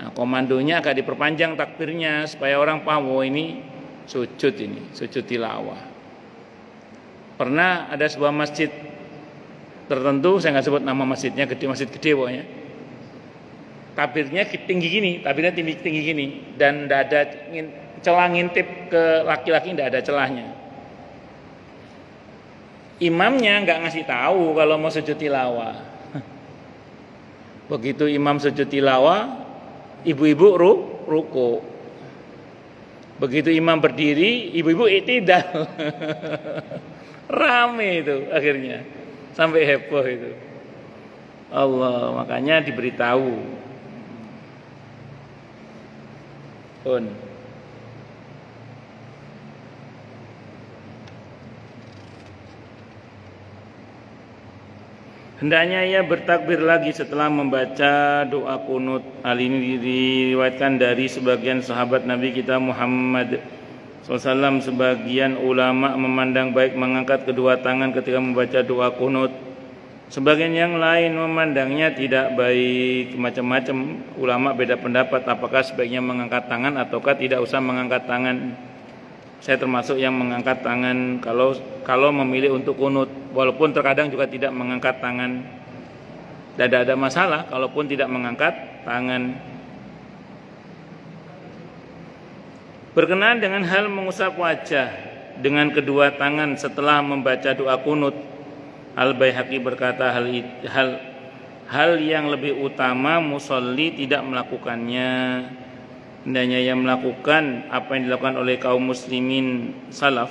Nah, komandonya agak diperpanjang takbirnya supaya orang paham ini sujud tilawah. Pernah ada sebuah masjid tertentu, saya nggak sebut nama masjidnya, masjid gede pokoknya. Takbirnya tinggi gini dan tidak ada celah ngintip ke laki-laki, tidak ada celahnya. Imamnya nggak ngasih tahu kalau mau sujud tilawah. Begitu imam sujud tilawah, ibu-ibu ruku. Begitu imam berdiri, ibu-ibu i'tidal. Rame itu akhirnya, sampai heboh itu. Allah, makanya diberitahu. Hendaknya ia bertakbir lagi setelah membaca doa kunut. Hal ini diriwayatkan dari sebagian sahabat Nabi kita Muhammad SAW. Sebagian ulama memandang baik mengangkat kedua tangan ketika membaca doa kunut. Sebagian yang lain memandangnya tidak baik. Macam-macam ulama beda pendapat apakah sebaiknya mengangkat tangan ataukah tidak usah mengangkat tangan. Saya termasuk yang mengangkat tangan kalau memilih untuk kunut, walaupun terkadang juga tidak mengangkat tangan. Tidak ada masalah kalaupun tidak mengangkat tangan. Berkenaan dengan hal mengusap wajah dengan kedua tangan setelah membaca doa kunut, Al-Baihaqi berkata hal yang lebih utama musolli tidak melakukannya. Hendaknya yang melakukan apa yang dilakukan oleh kaum muslimin salaf,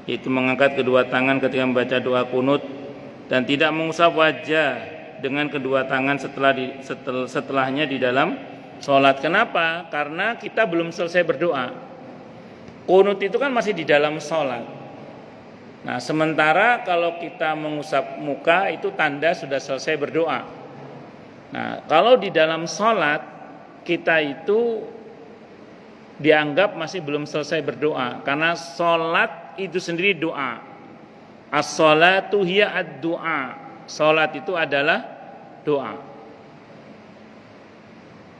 yaitu mengangkat kedua tangan ketika membaca doa kunut dan tidak mengusap wajah dengan kedua tangan setelahnya di dalam sholat. Kenapa? Karena kita belum selesai berdoa. Kunut itu kan masih di dalam sholat. Nah, sementara kalau kita mengusap muka itu tanda sudah selesai berdoa. Nah, kalau di dalam sholat kita itu dianggap masih belum selesai berdoa, karena sholat itu sendiri doa. As-sholatu hiya ad-du'a. Sholat itu adalah doa.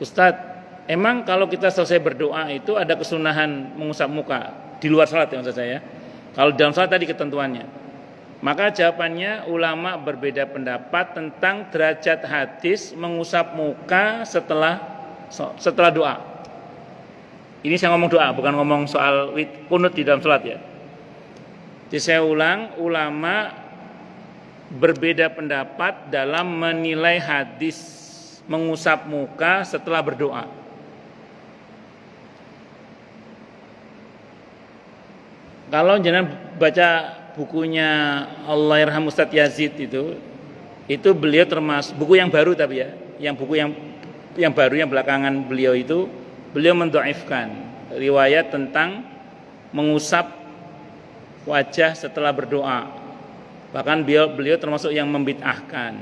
Ustadz, emang kalau kita selesai berdoa itu ada kesunahan mengusap muka di luar sholat ya maksud saya? Kalau dalam sholat tadi ketentuannya. Maka jawabannya ulama berbeda pendapat tentang derajat hadis mengusap muka setelah doa. Ini saya ngomong doa, bukan ngomong soal kunut di dalam sholat ya. Jadi saya ulang, ulama berbeda pendapat dalam menilai hadis mengusap muka setelah berdoa. Kalau jangan baca bukunya Allahyarham Ustadz Yazid itu beliau termasuk buku yang baru tapi ya, buku yang baru yang belakangan beliau itu beliau mendhaifkan riwayat tentang mengusap wajah setelah berdoa. Bahkan beliau termasuk yang membid'ahkan.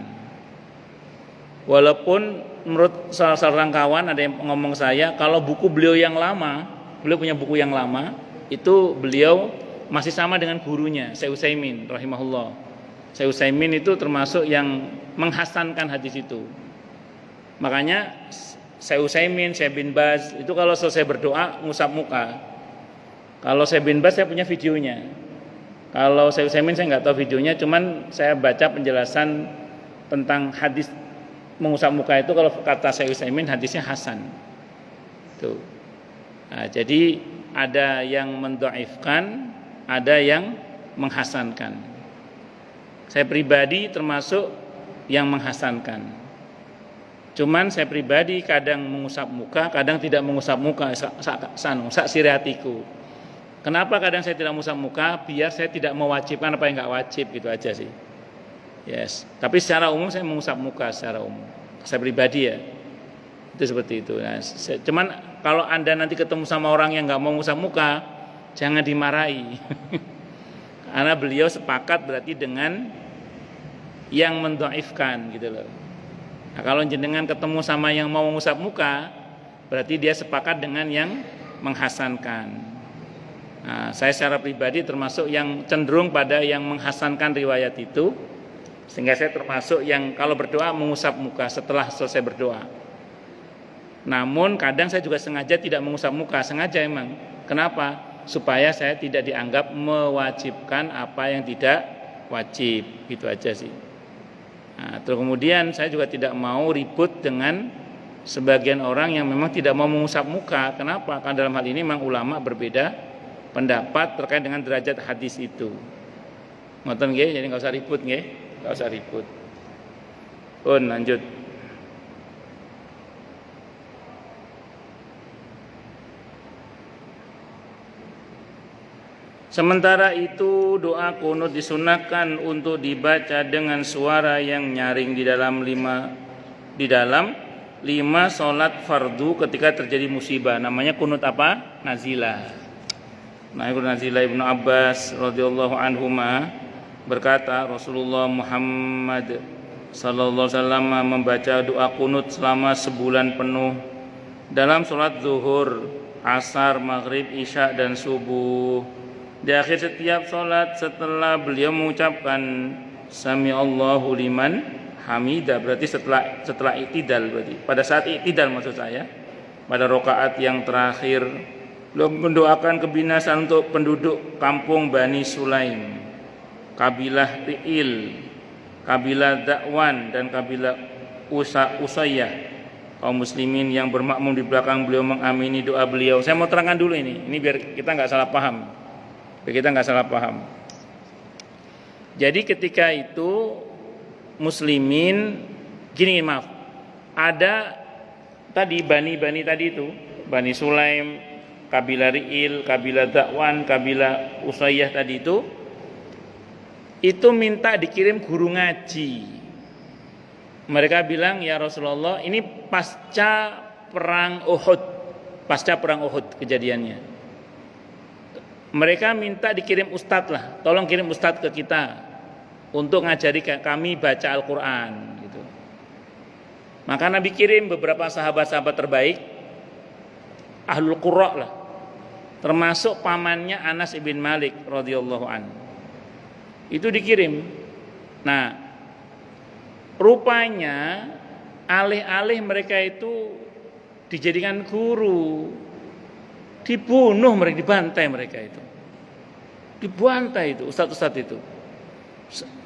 Walaupun menurut salah seorang kawan ada yang ngomong saya kalau buku beliau yang lama, beliau punya buku yang lama, itu beliau masih sama dengan gurunya Syekh Utsaimin rahimahullah. Syekh Utsaimin itu termasuk yang menghasankan hadis itu. Makanya Syekh Utsaimin, Syekh bin Baz itu kalau selesai berdoa ngusap muka. Kalau Syekh bin Baz saya punya videonya. Kalau Syekh Utsaimin saya nggak tahu videonya, cuman saya baca penjelasan tentang hadis mengusap muka itu kalau kata Syekh Utsaimin hadisnya hasan. Tuh. Nah, jadi ada yang mendhaifkan, ada yang menghasankan. Saya pribadi termasuk yang menghasankan. Cuman saya pribadi kadang mengusap muka, kadang tidak mengusap muka, sak siri hatiku. Kenapa kadang saya tidak mengusap muka? Biar saya tidak mewajibkan apa yang nggak wajib, gitu aja sih. Yes. Tapi secara umum saya mengusap muka secara umum. Saya pribadi ya. Itu seperti itu. Nah, cuman kalau Anda nanti ketemu sama orang yang nggak mau ngusap muka, jangan dimarahi. Karena beliau sepakat berarti dengan yang mendhaifkan gitu loh. Nah, kalau jenengan ketemu sama yang mau mengusap muka, berarti dia sepakat dengan yang menghasankan. Nah, saya secara pribadi termasuk yang cenderung pada yang menghasankan riwayat itu, sehingga saya termasuk yang kalau berdoa mengusap muka setelah selesai berdoa. Namun kadang saya juga sengaja tidak mengusap muka, sengaja emang. Kenapa? Supaya saya tidak dianggap mewajibkan apa yang tidak wajib, gitu aja sih. Nah, terus kemudian saya juga tidak mau ribut dengan sebagian orang yang memang tidak mau mengusap muka. Kenapa? Karena dalam hal ini memang ulama berbeda pendapat terkait dengan derajat hadis itu. Ngoten nggih, jadi nggak usah ribut nggih, nggak usah ribut. Lanjut. Sementara itu doa kunut disunahkan untuk dibaca dengan suara yang nyaring di dalam lima sholat fardu ketika terjadi musibah. Namanya kunut apa? Nazilah. Nah, kunut nazilah. Ibnu Abbas radhiyallahu anhuma berkata, Rasulullah Muhammad sallallahu alaihi wasallam membaca doa kunut selama sebulan penuh dalam sholat zuhur, asar, maghrib, isya dan subuh. Di akhir setiap sholat setelah beliau mengucapkan Sami Allahu liman hamidah, berarti setelah i'tidal, berarti pada saat i'tidal maksud saya, pada rakaat yang terakhir beliau mendoakan kebinasaan untuk penduduk kampung Bani Sulaim, kabilah Ri'il, kabilah Da'wan dan kabilah Usayyah, kaum muslimin yang bermakmum di belakang beliau mengamini doa beliau. Saya mau terangkan dulu ini biar kita nggak salah paham. Jadi ketika itu muslimin ada tadi Bani tadi itu, Bani Sulaim, kabilah Ri'il, kabilah Da'wan, kabilah Usayyah tadi itu minta dikirim guru ngaji. Mereka bilang, ya Rasulullah, ini pasca perang Uhud kejadiannya. Mereka minta dikirim ustadz lah, tolong kirim ustadz ke kita untuk ngajari kami baca Al-Quran gitu. Maka Nabi kirim beberapa sahabat-sahabat terbaik, ahlul qurra lah, termasuk pamannya Anas ibn Malik radhiyallahu anhu. Itu dikirim. Nah, rupanya alih-alih mereka itu dijadikan guru, dibunuh mereka, dibantai mereka itu. Dibantai itu ustadz-ustadz itu.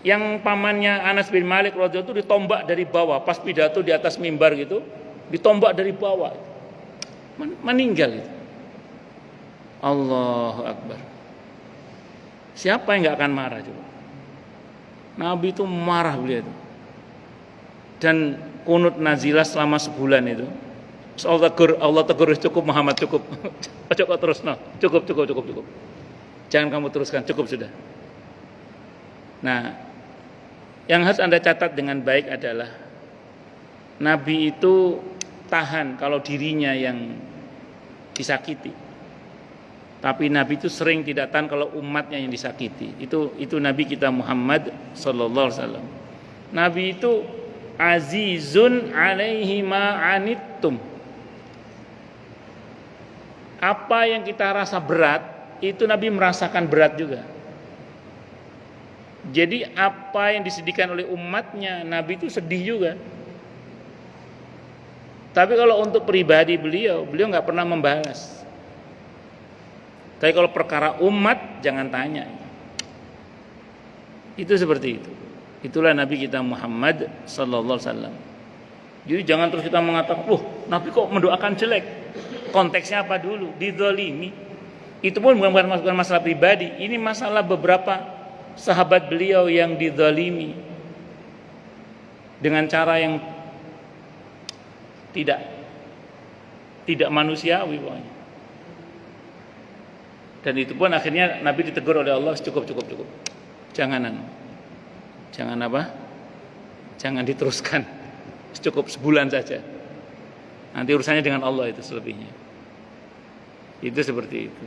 Yang pamannya Anas bin Malik radhiyallahu itu ditombak dari bawah, pas pidato di atas mimbar gitu, ditombak dari bawah. Meninggal itu. Allahu Akbar. Siapa yang enggak akan marah coba? Nabi itu marah beliau itu. Dan kunut nazilah selama sebulan itu. Allah tegur cukup Muhammad cukup. Cukup terus no. Cukup. Jangan kamu teruskan, cukup sudah. Nah, yang harus Anda catat dengan baik adalah Nabi itu tahan kalau dirinya yang disakiti. Tapi Nabi itu sering tidak tahan kalau umatnya yang disakiti. Itu Nabi kita Muhammad sallallahu alaihi wasallam. Nabi itu azizun alaihi ma anittum. Apa yang kita rasa berat, itu Nabi merasakan berat juga. Jadi apa yang disedihkan oleh umatnya, Nabi itu sedih juga. Tapi kalau untuk pribadi beliau nggak pernah membalas. Tapi kalau perkara umat, jangan tanya. Itu seperti itu. Itulah Nabi kita Muhammad sallallahu alaihi wasallam. Jadi jangan terus kita mengatakan, Nabi kok mendoakan jelek. Konteksnya apa dulu? Dizalimi. Itu pun bukan masalah pribadi. Ini masalah beberapa sahabat beliau yang dizalimi dengan cara yang tidak manusiawi pokoknya. Dan itu pun akhirnya Nabi ditegur oleh Allah, cukup. Jangan apa? Jangan diteruskan. Cukup sebulan saja. Nanti urusannya dengan Allah itu selebihnya. Itu seperti itu.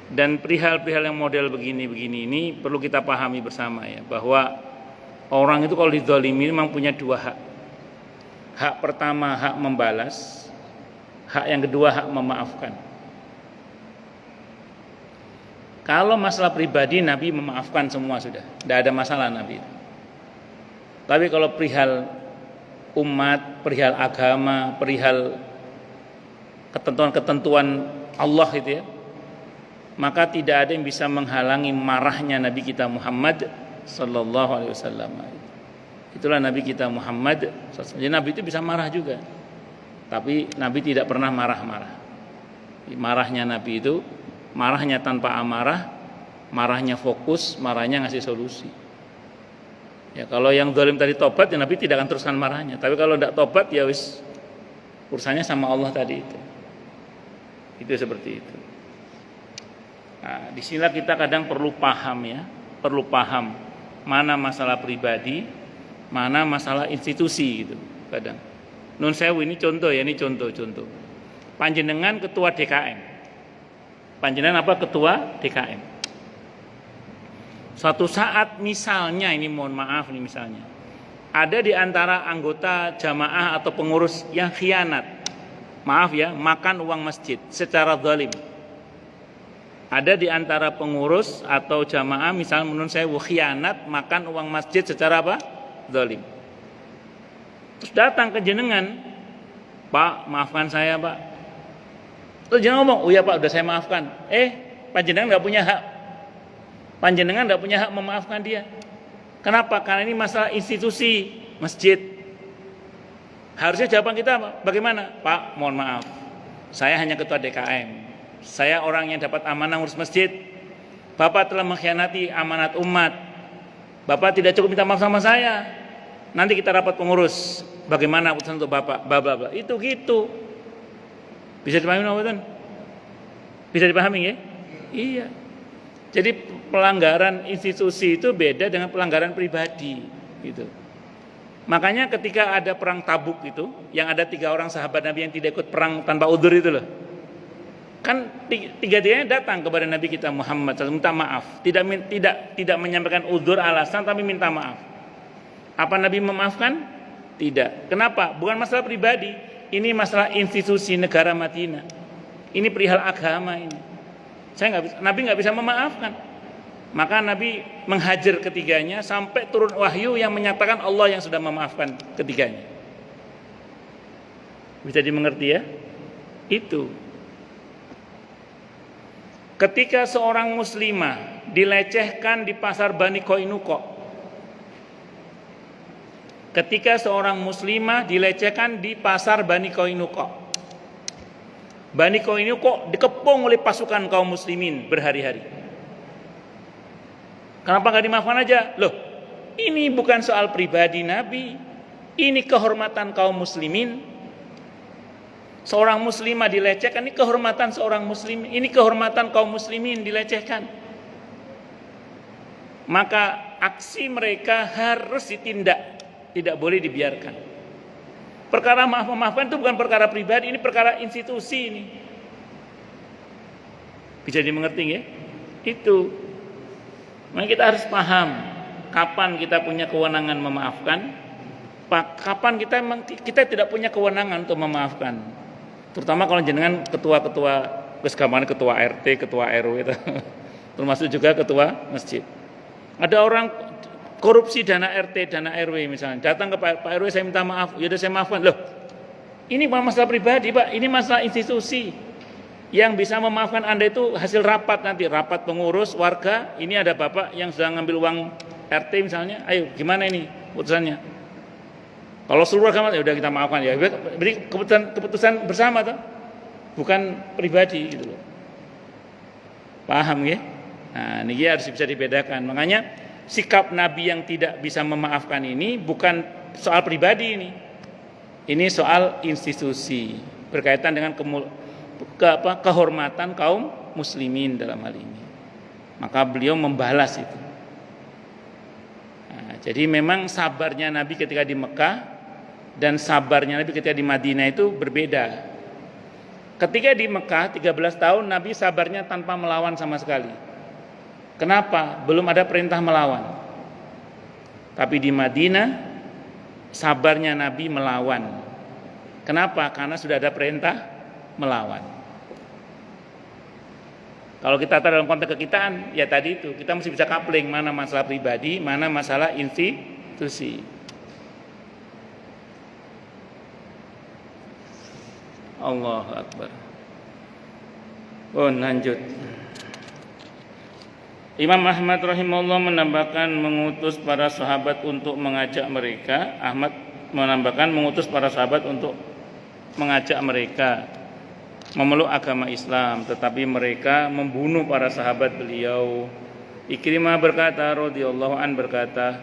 Dan perihal-perihal yang model begini ini perlu kita pahami bersama ya, bahwa orang itu kalau dizalimi memang punya dua hak. Hak pertama hak membalas, hak yang kedua hak memaafkan. Kalau masalah pribadi Nabi memaafkan semua sudah, tidak ada masalah Nabi. Tapi kalau perihal umat, perihal agama, perihal ketentuan-ketentuan Allah itu ya, maka tidak ada yang bisa menghalangi marahnya Nabi kita Muhammad sallallahu alaihi wasallam. Itulah Nabi kita Muhammad. Jadi Nabi itu bisa marah juga, tapi Nabi tidak pernah marah-marah. Marahnya Nabi itu marahnya tanpa amarah, marahnya fokus, marahnya ngasih solusi. Ya, kalau yang zalim tadi tobat, ya Nabi tidak akan teruskan marahnya. Tapi kalau tidak tobat, ya wis urusannya sama Allah tadi itu. Itu seperti itu. Nah, disinilah kita kadang perlu paham ya, perlu paham mana masalah pribadi, mana masalah institusi gitu. Kadang. Nun sewu ini contoh ya, ini contoh. Panjenengan ketua DKM. Panjenengan apa? Ketua DKM. Suatu saat misalnya, ini mohon maaf nih misalnya, ada di antara anggota jamaah atau pengurus yang khianat, maaf ya, makan uang masjid secara zalim. Ada di antara pengurus atau jamaah misalnya menurut saya khianat, makan uang masjid secara apa? Zalim. Terus datang ke jenengan, Pak, maafkan saya Pak. Terus jenengan ngomong, oh ya Pak, udah saya maafkan. Panjenengan nggak punya hak. Panjenengan nggak punya hak memaafkan dia. Kenapa? Karena ini masalah institusi masjid. Harusnya jawaban kita apa? Bagaimana? Pak, mohon maaf, saya hanya ketua DKM. Saya orang yang dapat amanah ngurus masjid. Bapak telah mengkhianati amanat umat. Bapak tidak cukup minta maaf sama saya. Nanti kita rapat pengurus. Bagaimana keputusan untuk Bapak? Bla bla bla. Itu gitu. Bisa dipahami Pak? Bisa dipahami ya? Iya. Jadi pelanggaran institusi itu beda dengan pelanggaran pribadi gitu. Makanya ketika ada perang Tabuk itu, yang ada 3 orang sahabat Nabi yang tidak ikut perang tanpa udzur itu loh. Kan tiga-tiganya datang kepada Nabi kita Muhammad SAW minta maaf, tidak menyampaikan udzur alasan tapi minta maaf. Apa Nabi memaafkan? Tidak. Kenapa? Bukan masalah pribadi, ini masalah institusi negara Madinah. Ini perihal agama ini. Nabi nggak bisa memaafkan. Maka Nabi menghajar ketiganya sampai turun wahyu yang menyatakan Allah yang sudah memaafkan ketiganya. Bisa dimengerti ya? Itu. Ketika seorang muslimah dilecehkan di pasar Bani Qainuqa. Ketika seorang muslimah dilecehkan di pasar Bani Qainuqa. Bani Qainuqa dikepung oleh pasukan kaum muslimin berhari-hari. Kenapa nggak dimaafkan aja? Loh, ini bukan soal pribadi Nabi, ini kehormatan kaum muslimin. Seorang muslimah dilecehkan, ini kehormatan seorang muslim, ini kehormatan kaum muslimin dilecehkan. Maka aksi mereka harus ditindak, tidak boleh dibiarkan. Perkara maaf-memaafkan itu bukan perkara pribadi, ini perkara institusi ini. Bisa dimengerti ya? Itu. Maka kita harus paham kapan kita punya kewenangan memaafkan, kapan kita tidak punya kewenangan untuk memaafkan. Terutama kalau jenengan ketua-ketua ketua RT, ketua RW itu. Termasuk juga ketua masjid. Ada orang korupsi dana RT, dana RW misalnya, datang ke Pak RW, saya minta maaf, ya udah saya maafkan. Loh, ini bukan masalah pribadi Pak, ini masalah institusi. Yang bisa memaafkan Anda itu hasil rapat nanti, rapat pengurus warga. Ini ada Bapak yang sedang ngambil uang RT misalnya, ayo gimana ini keputusannya? Kalau seluruh agama ya udah kita maafkan ya. Berarti keputusan bersama tuh, bukan pribadi gitu loh. Paham ya? Nah, ini harus bisa dibedakan. Makanya sikap Nabi yang tidak bisa memaafkan ini bukan soal pribadi ini. Ini soal institusi, berkaitan dengan kehormatan kaum muslimin dalam hal ini. Maka beliau membalas itu. Nah, jadi memang sabarnya Nabi ketika di Mekah dan sabarnya Nabi ketika di Madinah itu berbeda. Ketika di Mekah 13 tahun Nabi sabarnya tanpa melawan sama sekali. Kenapa? Belum ada perintah melawan. Tapi di Madinah sabarnya Nabi melawan. Kenapa? Karena sudah ada perintah melawan. Kalau kita tahu dalam konteks kekitaan, ya tadi itu kita mesti bisa coupling mana masalah pribadi, mana masalah institusi. Allahu Akbar. Oh, lanjut. Imam Ahmad rahimahullah menambahkan mengutus para sahabat untuk mengajak mereka. Ahmad menambahkan mengutus para sahabat untuk mengajak mereka memeluk agama Islam, tetapi mereka membunuh para sahabat beliau. Ikrimah berkata, radhiyallahu an berkata,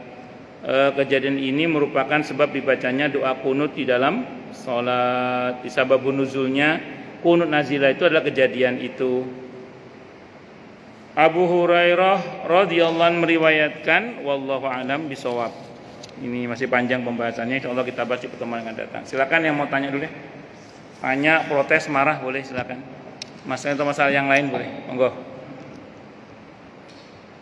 kejadian ini merupakan sebab dibacanya doa kunut di dalam salat. Sababun nuzulnya kunut nazilah itu adalah kejadian itu. Abu Hurairah radhiyallahu an meriwayatkan, wallahu alam bisawab. Ini masih panjang pembahasannya, insyaallah kita bahas di pertemuan yang akan datang. Silakan yang mau tanya dulu deh. Tanya, protes, marah boleh, silakan. Masalah atau masalah yang lain boleh. Monggo.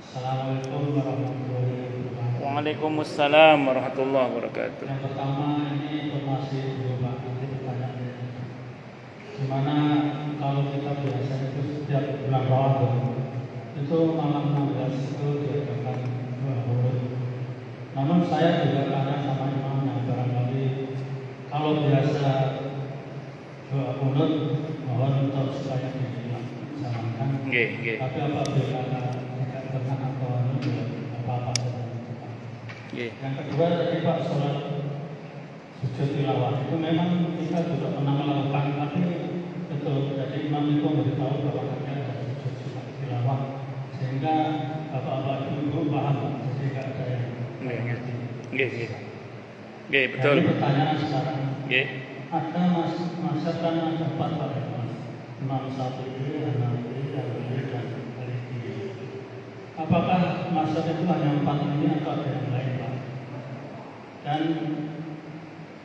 Assalamualaikum warahmatullahi wabarakatuh. Waalaikumsalam warahmatullahi wabarakatuh. Yang pertama ini informasi dulu Pak, nanti pertanyaannya. Gimana kalau kita biasa itu setiap bulan Ramadan itu malam 16 itu diadakan huruf. Namun saya juga tanya sama imamnya, barangkali kalau biasa doa kunut mohon untuk supaya dilaksanakan. Tapi apabila tidak pernah atau apa-apa saja. Yang kedua tadi Pak, sholat sujud tilawah itu memang kita juga pernah melakukan, tapi betul jadi imam itu memberitahu bahwa ada sujud tilawah sehingga bapak-bapak ibu paham, jadi tidak ada yang betul. Jadi pertanyaan sekarang, ada masakan ada 4 Pak, Imam Syafi'i, Hanafi, Hambali dan Maliki. Apakah masakan itu hanya 4 ini atau ada yang lain Pak? Dan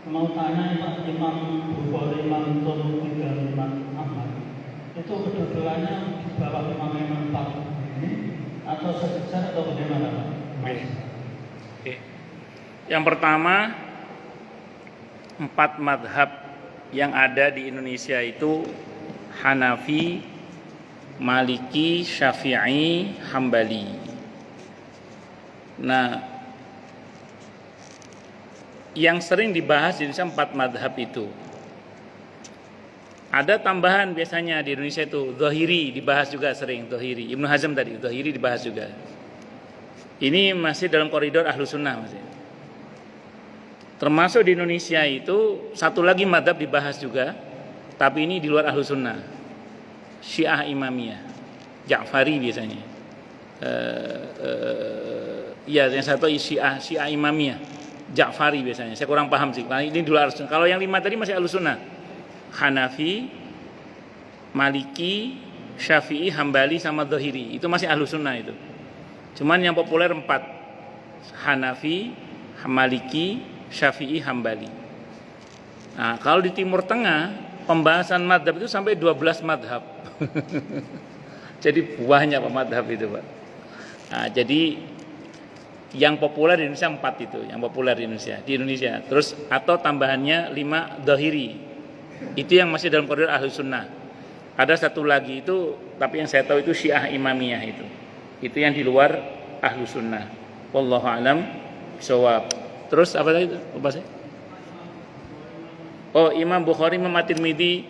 mau tanya Pak, Imam Bukhari, Imam Tirmidzi dan Imam Ahmad itu kedudukannya di bawah imam 4 ini atau sejajar atau bagaimana Pak? Yang pertama, 4 madhab yang ada di Indonesia itu Hanafi, Maliki, Syafi'i, Hambali. Nah, yang sering dibahas di Indonesia 4 madhab itu. Ada tambahan biasanya di Indonesia itu Zahiri dibahas juga sering, Zahiri. Ibnu Hazm tadi, Zahiri dibahas juga. Ini masih dalam koridor Ahlus Sunnah masih. Termasuk di Indonesia itu satu lagi madhab dibahas juga, tapi ini di luar Ahlus Sunnah, Syiah Imamiyah, Ja'fari biasanya. Ya yang satu Syiah Imamiyah, Ja'fari biasanya. Saya kurang paham sih. Nah, ini di luar Ahlus Sunnah. Kalau yang 5 tadi masih Ahlus Sunnah, Hanafi, Maliki, Syafi'i, Hambali sama Zahiri. Itu masih Ahlus Sunnah itu. Cuman yang populer 4, Hanafi, Maliki, Syafi'i, Hambali. Nah, kalau di Timur Tengah pembahasan madhab itu sampai 12 madhab. Jadi banyak Pak madhab itu Pak. Nah, jadi yang populer di Indonesia 4 itu, yang populer di Indonesia. Terus atau tambahannya 5 Zahiri. Itu yang masih dalam koridor Ahlus Sunnah. Ada satu lagi itu, tapi yang saya tahu itu Syiah Imamiyah itu. Itu yang di luar Ahlus Sunnah. Wallahu a'lam bishawab. Terus apa tadi? Lupa saya. Oh, Imam Bukhari, Imam At-Tirmidzi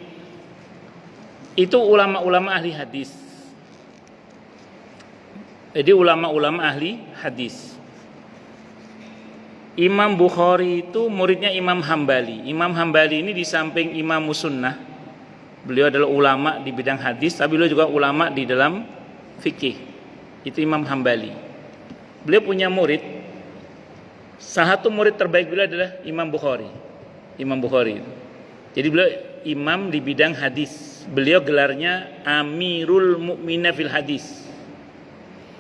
itu ulama-ulama ahli hadis. Jadi ulama-ulama ahli hadis. Imam Bukhari itu muridnya Imam Hambali. Imam Hambali ini di samping Imam Sunnah, beliau adalah ulama di bidang hadis, tapi beliau juga ulama di dalam fikih. Itu Imam Hambali. Beliau punya murid. Salah satu murid terbaik beliau adalah Imam Bukhari. Imam Bukhari. Jadi beliau imam di bidang hadis. Beliau gelarnya Amirul Mukminin fil Hadis.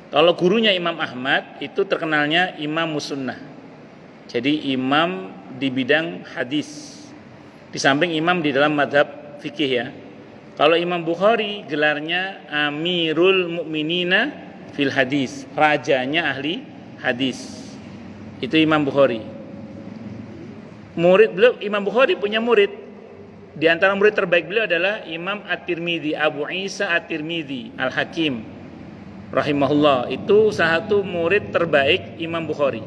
Kalau gurunya Imam Ahmad itu terkenalnya Imam Sunnah. Jadi imam di bidang hadis. Di samping imam di dalam madhab fikih ya. Kalau Imam Bukhari gelarnya Amirul Mukminina fil Hadis. Rajanya ahli hadis. Itu Imam Bukhari. murid beliau, Imam Bukhari punya murid. Di antara murid terbaik beliau adalah Imam At-Tirmidzi, Abu Isa At-Tirmidzi Al-Hakim rahimahullah. Itu salah satu murid terbaik Imam Bukhari.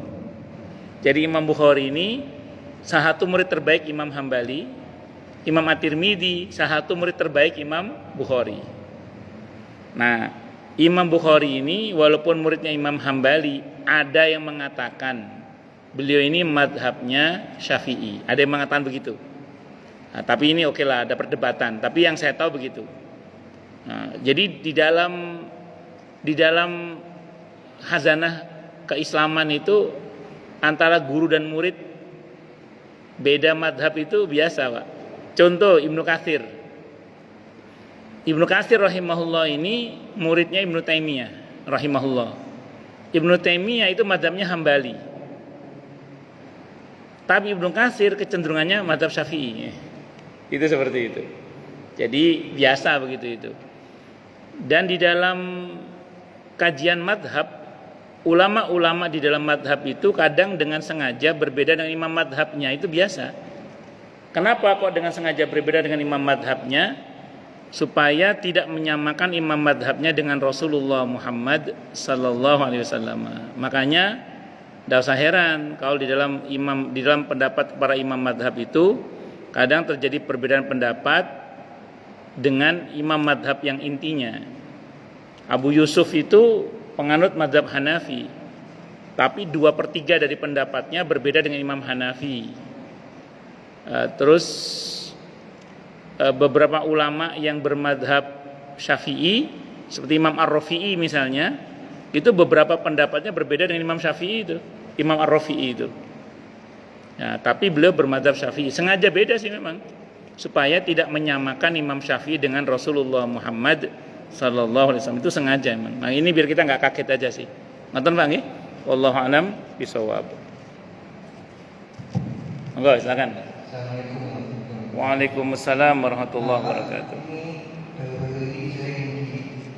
Jadi Imam Bukhari ini salah satu murid terbaik Imam Hambali. Imam At-Tirmidzi salah satu murid terbaik Imam Bukhari. Nah, Imam Bukhari ini walaupun muridnya Imam Hambali, ada yang mengatakan beliau ini madhabnya Syafi'i. Ada yang mengatakan begitu. Nah, tapi ini oke lah, ada perdebatan. Tapi yang saya tahu begitu. Nah, jadi di dalam khazanah keislaman itu antara guru dan murid beda madhab itu biasa, Pak. Contoh Ibnu Katsir. Ibnu Katsir rahimahullah ini muridnya Ibnu Taimiyah rahimahullah. Ibnu Taimiyah itu madhabnya Hambali. Tapi Ibnu Katsir kecenderungannya madhab Syafi'i. Itu seperti itu. Jadi biasa begitu itu. Dan di dalam kajian madhab, ulama-ulama di dalam madhab itu kadang dengan sengaja berbeda dengan imam madhabnya. Itu biasa. Kenapa kok dengan sengaja berbeda dengan imam madhabnya? Supaya tidak menyamakan imam madhabnya dengan Rasulullah Muhammad sallallahu alaihi wasallam. Makanya tidak usah heran kalau di dalam pendapat para imam madhab itu kadang terjadi perbedaan pendapat dengan imam madhab yang intinya. Abu Yusuf itu penganut madhab Hanafi, tapi 2/3 dari pendapatnya berbeda dengan Imam Hanafi. Terus beberapa ulama yang bermadhab Syafi'i seperti Imam Ar-Rafi'i misalnya, itu beberapa pendapatnya berbeda dengan Imam Syafi'i itu, Imam Ar-Rafi'i itu. Nah, tapi beliau bermadhab Syafi'i, sengaja beda sih memang, supaya tidak menyamakan Imam Syafi'i dengan Rasulullah Muhammad sallallahu alaihi wasallam, itu sengaja memang. Nah, ini biar kita nggak kaget aja sih. Ngoten Pak nggih? Wallahu a'lam bishawab. Monggo silakan. Assalamualaikum. Waalaikumsalam warahmatullahi wabarakatuh. Baru-baru ini saya di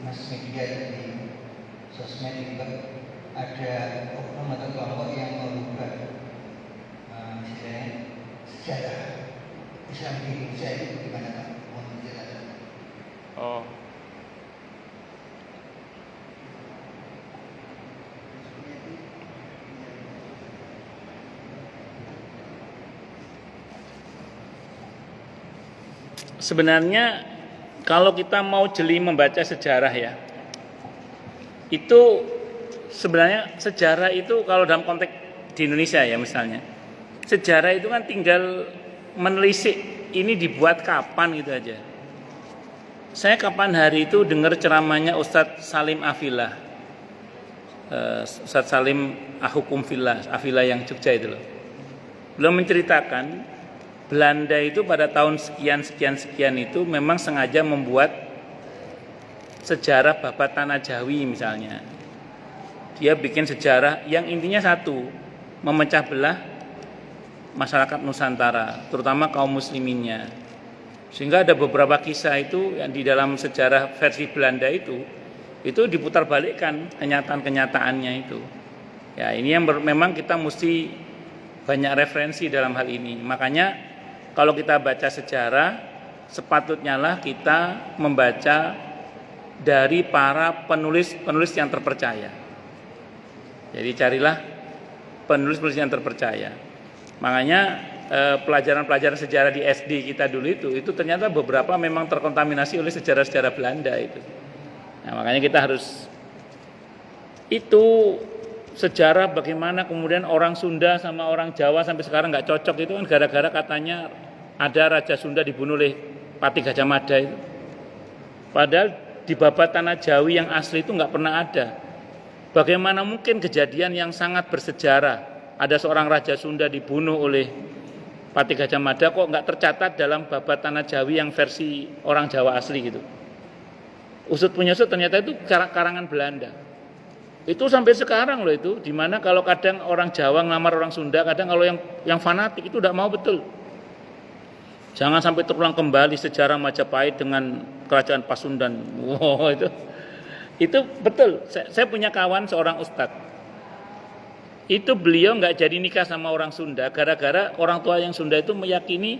mass media di sosmed itu ada oknum atau kelompok yang merubah sejarah Islam di Indonesia itu gimana Pak? Mohon penjelasan. Oh. Sebenarnya kalau kita mau jeli membaca sejarah ya, itu sebenarnya sejarah itu kalau dalam konteks di Indonesia ya misalnya, sejarah itu kan tinggal menelisik ini dibuat kapan gitu aja. Saya kapan hari itu dengar ceramahnya Ustadz Salim Afilah, Ustadz Salim Ahukum Fillah, Afilah yang Jogja itu loh. Beliau menceritakan Belanda itu pada tahun sekian itu memang sengaja membuat sejarah babat tanah Jawi misalnya. Dia bikin sejarah yang intinya satu, memecah belah masyarakat Nusantara, terutama kaum musliminnya. Sehingga ada beberapa kisah itu yang di dalam sejarah versi Belanda itu diputar balikkan kenyataan-kenyataannya itu. Ya, ini yang memang kita mesti banyak referensi dalam hal ini. Makanya kalau kita baca sejarah, sepatutnya lah kita membaca dari para penulis yang terpercaya. Jadi carilah penulis yang terpercaya. Makanya pelajaran-pelajaran sejarah di SD kita dulu itu ternyata beberapa memang terkontaminasi oleh sejarah-sejarah Belanda itu. Nah, makanya kita harus itu sejarah bagaimana kemudian orang Sunda sama orang Jawa sampai sekarang nggak cocok itu kan gara-gara katanya ada Raja Sunda dibunuh oleh Pati Gajah Mada itu. Padahal di babat tanah Jawi yang asli itu nggak pernah ada. Bagaimana mungkin kejadian yang sangat bersejarah ada seorang Raja Sunda dibunuh oleh Pati Gajah Mada kok nggak tercatat dalam babat tanah Jawi yang versi orang Jawa asli gitu. Usut punya usut ternyata itu karangan Belanda. Itu sampai sekarang loh itu, dimana kalau kadang orang Jawa ngelamar orang Sunda, kadang kalau yang fanatik itu tidak mau betul. Jangan sampai terulang kembali sejarah Majapahit dengan kerajaan Pasundan. Wow, itu betul. Saya punya kawan seorang ustadz. itu beliau nggak jadi nikah sama orang Sunda gara-gara orang tua yang Sunda itu meyakini